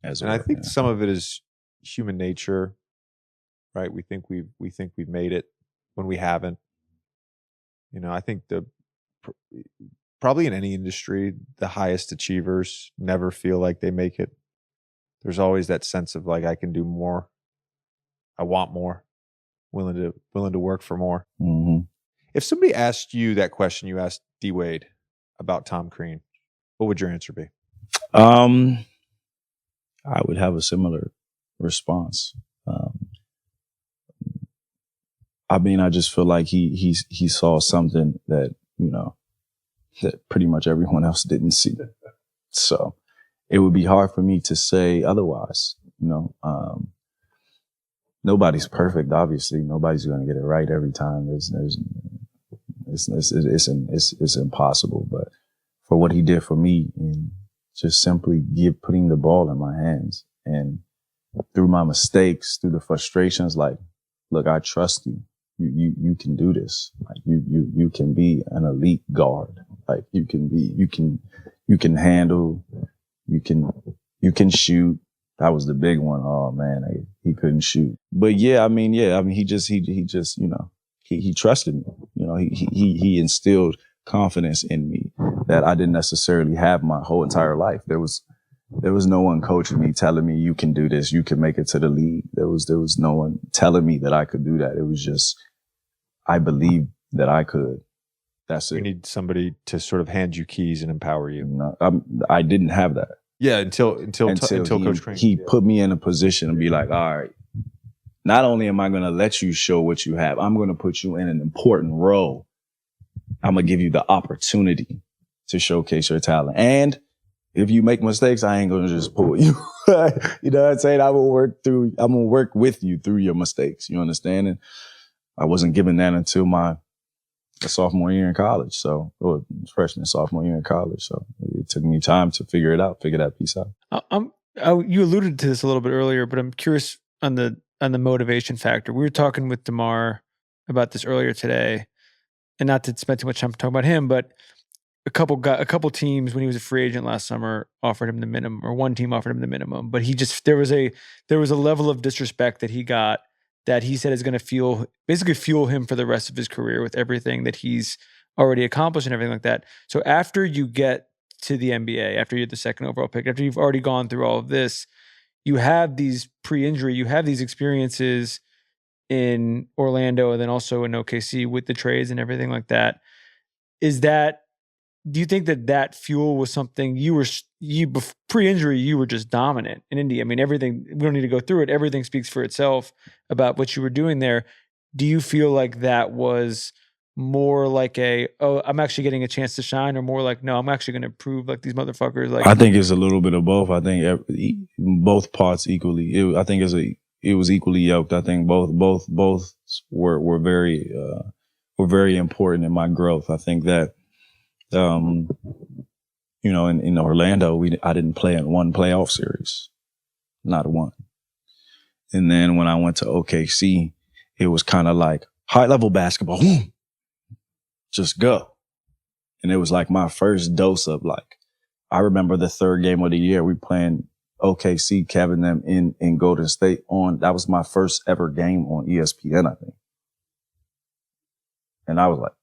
[SPEAKER 1] I think some of it is human nature, right? We think we've made it when we haven't. I think probably in any industry, the highest achievers never feel like they make it. There's always that sense of like, I can do more. I want more. Willing to work for more.
[SPEAKER 3] Mm-hmm.
[SPEAKER 1] If somebody asked you that question you asked D Wade about Tom Crean, what would your answer be?
[SPEAKER 3] I would have a similar response. I just feel like he saw something that that pretty much everyone else didn't see. So it would be hard for me to say otherwise. Nobody's perfect. Obviously, nobody's going to get it right every time. It's impossible. But for what he did for me, and just simply putting the ball in my hands, and through my mistakes, through the frustrations, like, look, I trust you. You can do this. Like you can be an elite guard. Like you can handle. You can shoot. That was the big one. Oh man, he couldn't shoot. But he trusted me. He instilled confidence in me that I didn't necessarily have my whole entire life. There was no one coaching me, telling me you can do this, you can make it to the league. There was no one telling me that I could do that. It was just, I believed that I could. That's it.
[SPEAKER 1] You need somebody to sort of hand you keys and empower you.
[SPEAKER 3] No, I didn't have that.
[SPEAKER 1] Yeah, until Coach Crean.
[SPEAKER 3] He put me in a position to be like, all right, not only am I going to let you show what you have, I'm going to put you in an important role. I'm going to give you the opportunity to showcase your talent. And if you make mistakes, I ain't going to just pull you. You know what I'm saying? I'm going to work with you through your mistakes. You understand? And I wasn't given that until my sophomore year in college. So, or freshman, sophomore year in college. So it took me time to figure that piece out.
[SPEAKER 2] You alluded to this a little bit earlier, but I'm curious on the motivation factor. We were talking with DeMar about this earlier today, and not to spend too much time talking about him, but a couple teams when he was a free agent last summer offered him the minimum, or one team offered him the minimum, but there was a level of disrespect that he got that he said is going to basically fuel him for the rest of his career with everything that he's already accomplished and everything like that. So after you get to the NBA, after you're the second overall pick, after you've already gone through all of this, you have these pre-injury, you have these experiences in Orlando and then also in OKC with the trades and everything like that. Do you think that fuel was something pre-injury, you were just dominant in Indy? I mean, everything, we don't need to go through it. Everything speaks for itself about what you were doing there. Do you feel like that was more like I'm actually getting a chance to shine, or more like, no, I'm actually going to prove like these motherfuckers? Like,
[SPEAKER 3] I think it's a little bit of both. I think both parts equally. It was equally yoked. I think both were very important in my growth. I think that, in Orlando, I didn't play in one playoff series, not one. And then when I went to OKC, it was kind of like high level basketball, just go. And it was like my first dose of like, I remember the third game of the year, we playing OKC, Kevin them in Golden State that was my first ever game on ESPN, I think. And I was like,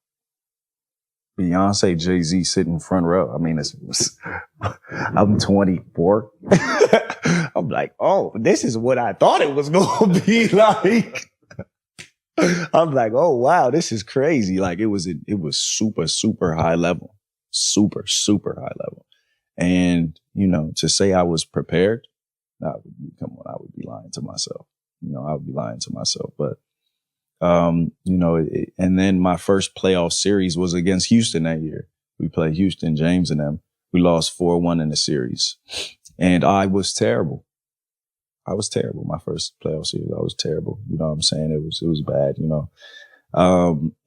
[SPEAKER 3] Beyonce, Jay-Z sitting front row. I mean, I'm 24. I'm like, oh, this is what I thought it was going to be like. I'm like, oh, wow, this is crazy. Like it was super, super high level, super, super high level. And, to say I was prepared, I would be lying to myself. I would be lying to myself. But, and then my first playoff series was against Houston that year. We played Houston, James and them. We lost 4-1 in the series. And I was terrible. My first playoff series, I was terrible. You know what I'm saying? It was bad,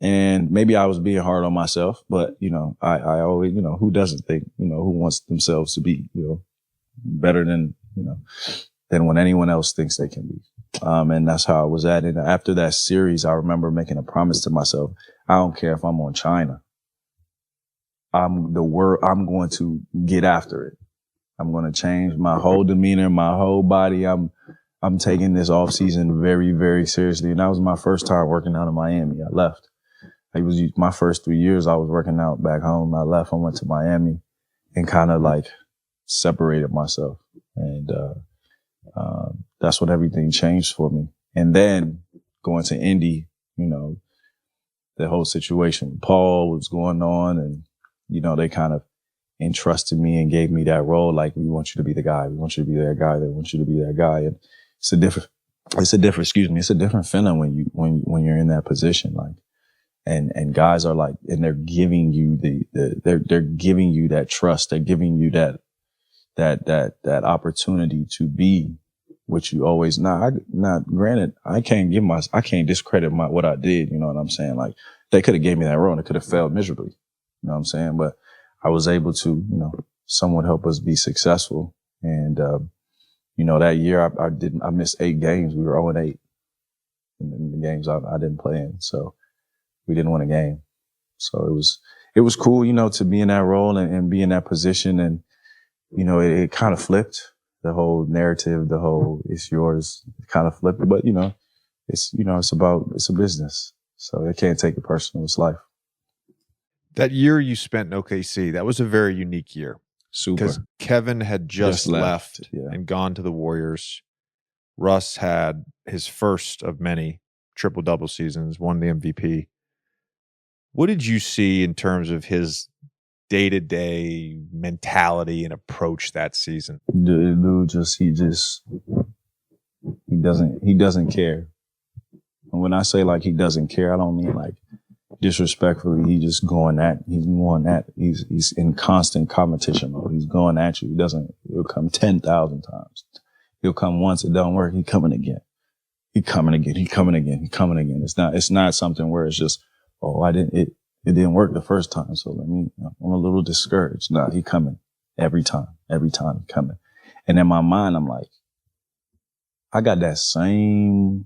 [SPEAKER 3] and maybe I was being hard on myself, but, I always, who doesn't think, who wants themselves to be, better than what anyone else thinks they can be. And that's how I was at it. After that series, I remember making a promise to myself. I don't care if I'm on China. I'm going to get after it. I'm going to change my whole demeanor, my whole body. I'm taking this off season very, very seriously. And that was my first time working out in Miami. I left. It was my first 3 years I was working out back home. I left. I went to Miami and kind of like separated myself. And, that's when everything changed for me. And then going to Indy, the whole situation with Paul was going on, and, they kind of entrusted me and gave me that role. Like, we want you to be the guy. We want you to be that guy. They want you to be that guy. And it's a different feeling when you're in that position. Like, And guys are like, and they're giving you they're giving you that trust. They're giving you that opportunity to be what you always, granted, I can't discredit what I did. You know what I'm saying? Like, they could have gave me that role and it could have failed miserably. You know what I'm saying? But I was able to, you know, somewhat help us be successful. And, you know, that year I missed 8 games. We were 0-8 in the games I didn't play in. So we didn't win a game. So it was cool, you know, to be in that role and be in that position. And, you know, it kind of flipped the whole narrative, the whole it's yours kind of flipped. But, you know, it's a business. So they can't take it personal. It's life.
[SPEAKER 1] That year you spent in OKC, that was a very unique year.
[SPEAKER 3] Super.
[SPEAKER 1] Because Kevin had just left and gone to the Warriors. Russ had his first of many triple-double seasons, won the MVP. What did you see in terms of his day-to-day mentality and approach that season?
[SPEAKER 3] Dude, he doesn't care. And when I say like he doesn't care, I don't mean like disrespectfully. He's in constant competition mode. He's going at you. He'll come 10,000 times. He'll come once, it don't work, he coming again. He coming again. It's not something where it's just, it didn't work the first time, so I'm a little discouraged. Nah, he coming every time he coming. And in my mind, I'm like, I got that same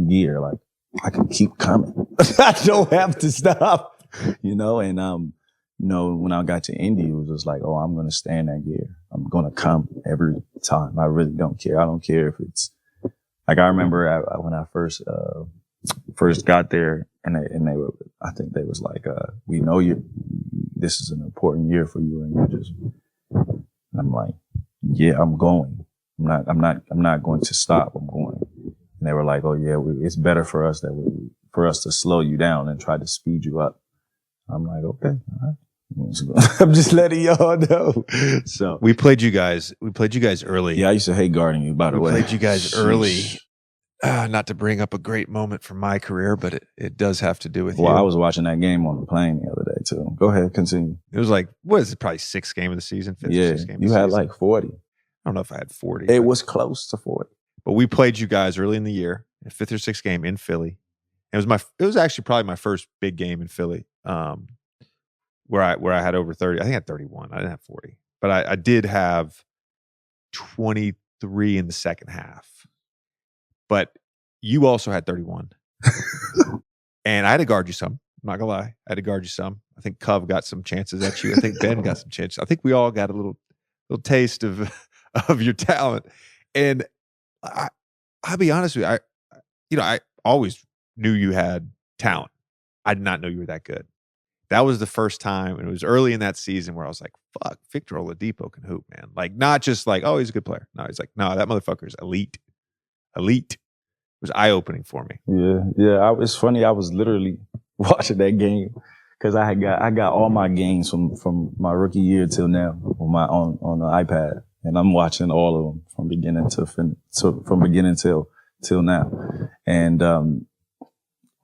[SPEAKER 3] gear. Like, I can keep coming. I don't have to stop, you know? And, you know, when I got to Indy, it was just like, I'm going to stay in that gear. I'm going to come every time. I really don't care. I don't care if it's like, I remember when I first got there and I think they was like, we know this is an important year for you. And I'm like, yeah, I'm going. I'm not going to stop. I'm going. And they were like, oh yeah, it's better for us to slow you down and try to speed you up. I'm like, okay, all right. I'm just letting y'all know. So
[SPEAKER 1] we played you guys early.
[SPEAKER 3] Yeah, I used to hate guarding you, by the way.
[SPEAKER 1] We played you guys early. Not to bring up a great moment from my career, but it does have to do with you.
[SPEAKER 3] Well, I was watching that game on the plane the other day too. Go ahead, continue.
[SPEAKER 1] It was like, what is it? Probably 6th game of the season. 5th
[SPEAKER 3] yeah,
[SPEAKER 1] or 6th game.
[SPEAKER 3] You had like 40.
[SPEAKER 1] I don't know if I had 40.
[SPEAKER 3] It was close to 40.
[SPEAKER 1] But we played you guys early in the year, 5th or 6th game in Philly. It was actually probably my first big game in Philly. Where I had over 30. I think I had 31. I didn't have 40. But I did have 23 in the second half. But you also had 31. And I had to guard you some. I'm not gonna lie. I had to guard you some. I think Cov got some chances at you. I think Ben got some chances. I think we all got a little taste of your talent. And I'll be honest with you. I always knew you had talent. I did not know you were that good. That was the first time, and it was early in that season where I was like, fuck, Victor Oladipo can hoop, man. Like, not just like, oh, he's a good player. No, he's like, no, that motherfucker's elite. Elite. It was eye-opening for me.
[SPEAKER 3] Yeah. It's funny, I was literally watching that game because I got all my games from my rookie year till now on the iPad. And I'm watching all of them from beginning till now. And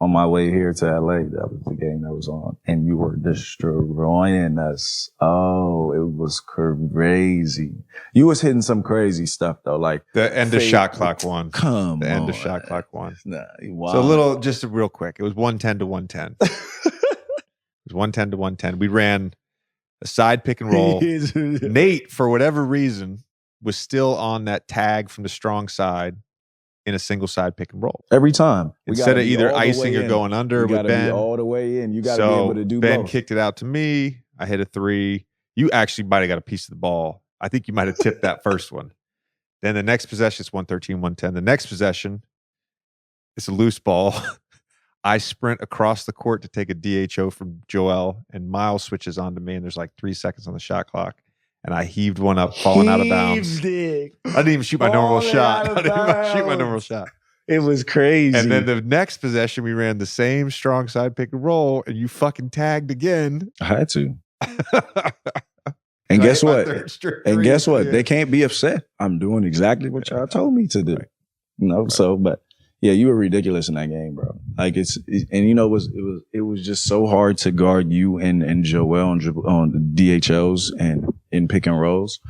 [SPEAKER 3] on my way here to LA, that was the game that was on, and you were destroying us. Oh, it was crazy. You was hitting some crazy stuff though, like
[SPEAKER 1] the end of shot clock one.
[SPEAKER 3] Come on,
[SPEAKER 1] end of shot clock one.
[SPEAKER 3] Nah,
[SPEAKER 1] wow. So just real quick. It was 110 to 110. It was 110 to 110. We ran a side pick and roll. Nate, for whatever reason, was still on that tag from the strong side in a single side pick and roll
[SPEAKER 3] every time.
[SPEAKER 1] Instead of either icing or going under with Ben.
[SPEAKER 3] All the way in. You got to be able to do
[SPEAKER 1] Ben
[SPEAKER 3] both.
[SPEAKER 1] kicked it out to me. I hit a 3. You actually might have got a piece of the ball. I think you might have tipped that first one. Then the next possession is 113, 110. The next possession, it's a loose ball. I sprint across the court to take a DHO from Joel, and Miles switches on to me, and there's like 3 seconds on the shot clock. And I heaved one up, falling out of bounds. I didn't even shoot my normal shot.
[SPEAKER 3] It was crazy.
[SPEAKER 1] And then the next possession, we ran the same strong side pick and roll, and you fucking tagged again.
[SPEAKER 3] I had to. And guess what? They can't be upset. I'm doing exactly what y'all told me to do.
[SPEAKER 1] Right.
[SPEAKER 3] You know,
[SPEAKER 1] right.
[SPEAKER 3] so, but Yeah, you were ridiculous in that game, bro. Like and you know, it was just so hard to guard you and Joel on the DHOs and in pick and rolls.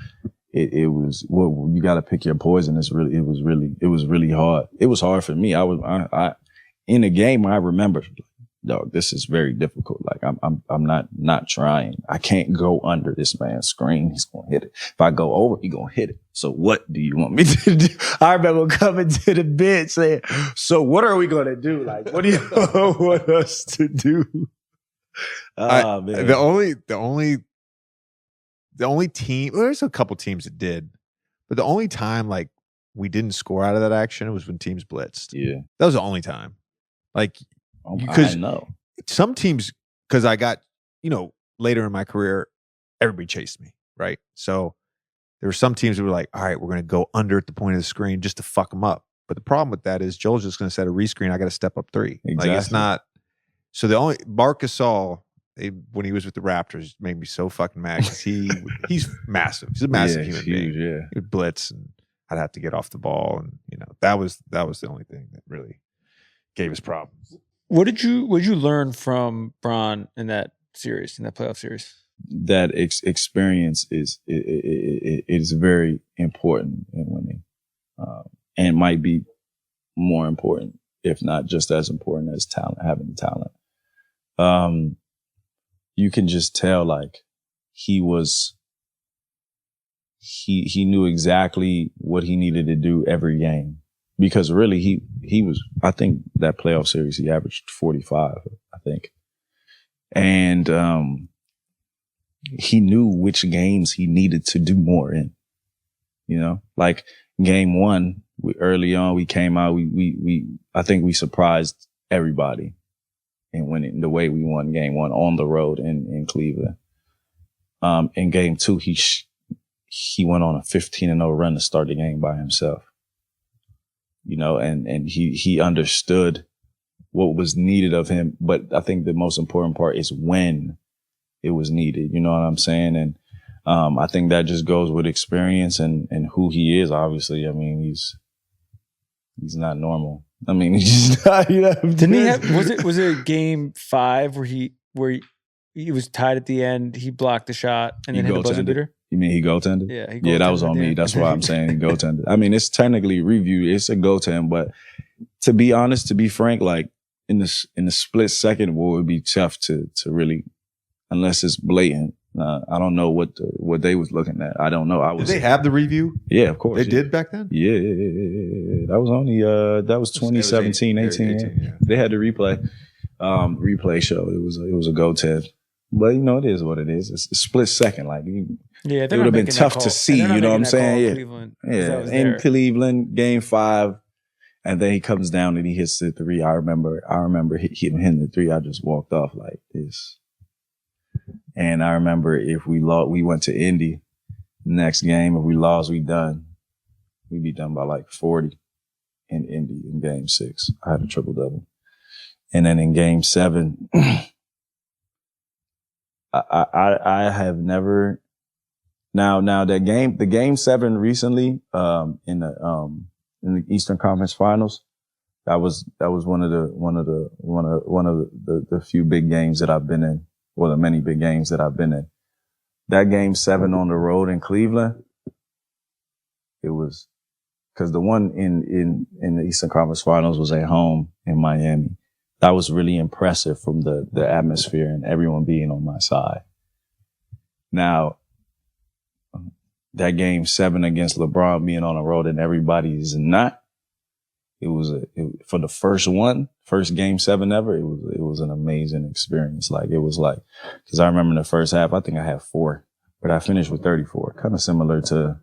[SPEAKER 3] It was, well, you got to pick your poison. It was really hard. It was hard for me. I in the game, I remember, dog, this is very difficult. Like I'm not trying. I can't go under this man's screen. He's going to hit it. If I go over, he's going to hit it. So what do you want me to do? I remember coming to the bench saying, so what are we going to do? Like, what do you want us to do? Man.
[SPEAKER 1] The only team, well, there's a couple teams that did, but the only time like we didn't score out of that action was when teams blitzed.
[SPEAKER 3] Yeah.
[SPEAKER 1] That was the only time. Like,
[SPEAKER 3] I know.
[SPEAKER 1] Some teams, because I got, later in my career, everybody chased me, right? So there were some teams that were like, all right, we're going to go under at the point of the screen just to fuck them up. But the problem with that is Joel's just going to set a rescreen. I got to step up three.
[SPEAKER 3] Exactly.
[SPEAKER 1] Like, it's not. So the only, Marc Gasol, when he was with the Raptors, made me so fucking mad because he's massive. He's a massive human being.
[SPEAKER 3] Yeah.
[SPEAKER 1] He would blitz and I'd have to get off the ball. And, that was the only thing that really gave us problems.
[SPEAKER 2] What did you learn from Bron in that playoff series?
[SPEAKER 3] That experience is very important in winning, and might be more important, if not just as important as talent. Having talent, you can just tell like he knew exactly what he needed to do every game. Because really, he was, I think that playoff series, he averaged 45, I think. And he knew which games he needed to do more in. Like game one, early on, we came out, I think we surprised everybody in winning the way we won game one on the road in Cleveland. In game two, he went on a 15-0 run to start the game by himself. And he understood what was needed of him. But I think the most important part is when it was needed. You know what I'm saying? And I think that just goes with experience and who he is, obviously. I mean, he's not normal. I mean, he's just not,
[SPEAKER 2] Didn't he have, was it game 5 where he was tied at the end, he blocked the shot and then hit the buzzer beater?
[SPEAKER 3] You mean he goaltended?
[SPEAKER 2] Yeah,
[SPEAKER 3] that was on me. That's why I'm saying he goaltended. I mean, it's technically reviewed. It's a goaltend, but to be honest, to be frank, like in the split second, it would be tough to really, unless it's blatant. I don't know what they was looking at. I don't know.
[SPEAKER 1] Did they have the review?
[SPEAKER 3] Yeah, of course.
[SPEAKER 1] They did back then?
[SPEAKER 3] Yeah. That was only that was 2017, 18. Yeah. They had the replay show. It was a goaltend. But it is what it is. It's a split second. Like it would have been tough to see. You know what I'm saying? Yeah. In Cleveland, game 5, and then he comes down and he hits the 3. I remember hitting the 3. I just walked off like this. And I remember if we lost, we went to Indy. Next game, if we lost, we done. We'd be done by like 40 in Indy in game 6. I had a triple double, and then in game 7. I have never now the game 7 recently in the Eastern Conference Finals. That was one of the few big games that I've been in, or the many big games that I've been in. That game 7 on the road in Cleveland, it was because the one in the Eastern Conference Finals was at home in Miami. That was really impressive from the atmosphere and everyone being on my side. Now, that game 7 against LeBron being on the road and everybody is not. For the first game 7 ever, it was an amazing experience. Like it was like, because I remember in the first half, I think I had 4, but I finished with 34, kind of similar to,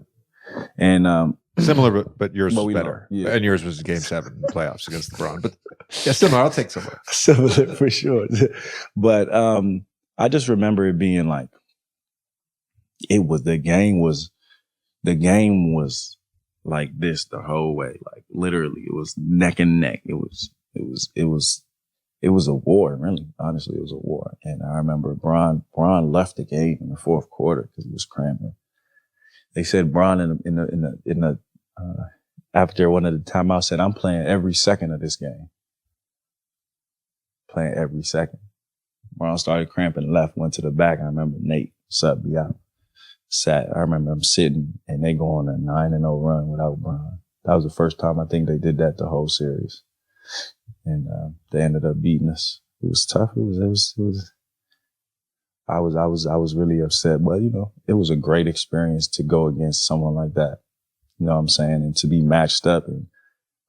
[SPEAKER 3] and
[SPEAKER 1] similar, but yours was better.
[SPEAKER 3] Yeah.
[SPEAKER 1] And yours was game 7 in the playoffs against LeBron. But yeah, similar. I'll take similar.
[SPEAKER 3] Similar for sure. But I just remember it being like, the game was like this the whole way. Like literally, it was neck and neck. It was a war, really. Honestly, it was a war. And I remember Bron left the game in the fourth quarter because he was cramping. They said Bron in the after one of the timeouts said, I'm playing every second of this game. Playing every second. Brown started cramping left, went to the back. I remember Nate, sub, be out. Sat. I remember I'm sitting and they go on a 9-0 run without Brown. That was the first time I think they did that the whole series. And they ended up beating us. It was tough. It was I was really upset, but you know, it was a great experience to go against someone like that. You know what I'm saying? And to be matched up and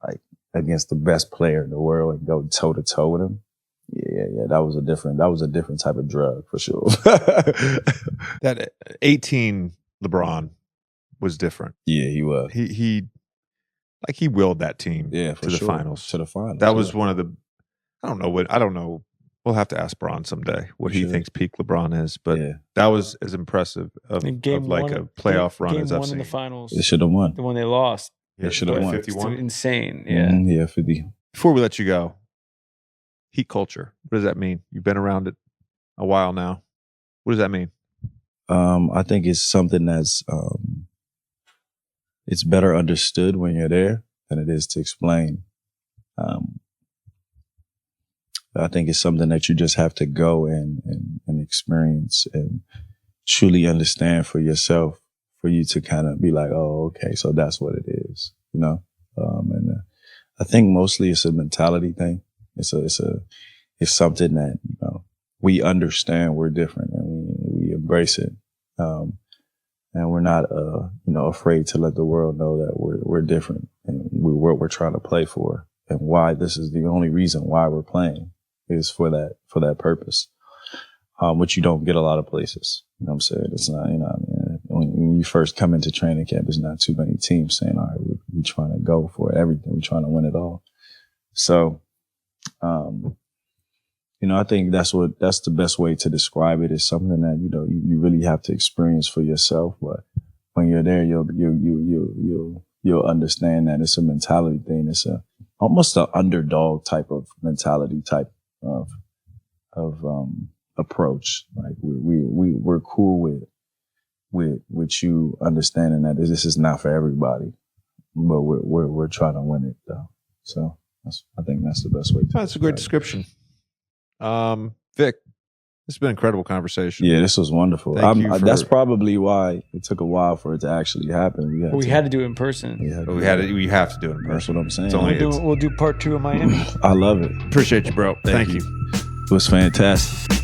[SPEAKER 3] like against the best player in the world and go toe to toe with him. Yeah. That was a different type of drug for sure.
[SPEAKER 1] That 18 LeBron was different.
[SPEAKER 3] Yeah, he was.
[SPEAKER 1] He willed that team
[SPEAKER 3] to
[SPEAKER 1] the finals.
[SPEAKER 3] To the finals.
[SPEAKER 1] That was one of the I don't know. We'll have to ask Bron someday what he thinks peak LeBron is, but that was as impressive of like a playoff run as I've seen.
[SPEAKER 2] In the finals.
[SPEAKER 3] They should have won.
[SPEAKER 2] The one they lost.
[SPEAKER 3] They should have won.
[SPEAKER 1] 51.
[SPEAKER 2] Insane. Yeah.
[SPEAKER 3] 50.
[SPEAKER 1] Before we let you go, heat culture. What does that mean? You've been around it a while now. What does that mean?
[SPEAKER 3] I think it's something that's it's better understood when you're there than it is to explain. I think it's something that you just have to go and experience and truly understand for yourself, for you to kind of be like, oh, okay, so that's what it is, you know? I think mostly it's a mentality thing. It's something that, you know, we understand we're different and we embrace it. And we're not, afraid to let the world know that we're different and what we're trying to play for and why this is the only reason why we're playing is for that purpose, which you don't get a lot of places. You know what I'm saying? It's not, you know, I mean, when you first come into training camp, there's not too many teams saying, all right, we're trying to go for everything. We're trying to win it all. So, I think that's the best way to describe it, is something that, you know, you really have to experience for yourself. But when you're there, you'll understand that it's a mentality thing. It's almost an underdog type of mentality type of approach. Like we're cool with you understanding that this is not for everybody, but we're trying to win it though. So I think that's the best way to.
[SPEAKER 1] That's a great description. Vic, this has been an incredible conversation.
[SPEAKER 3] Yeah, this was wonderful. That's probably why it took a while for it to actually happen.
[SPEAKER 2] We had to do it in person.
[SPEAKER 1] We have to do it in person.
[SPEAKER 3] That's what I'm saying.
[SPEAKER 2] We'll do part 2 in Miami.
[SPEAKER 3] I love it.
[SPEAKER 1] Appreciate you, bro. Thank you.
[SPEAKER 3] It was fantastic.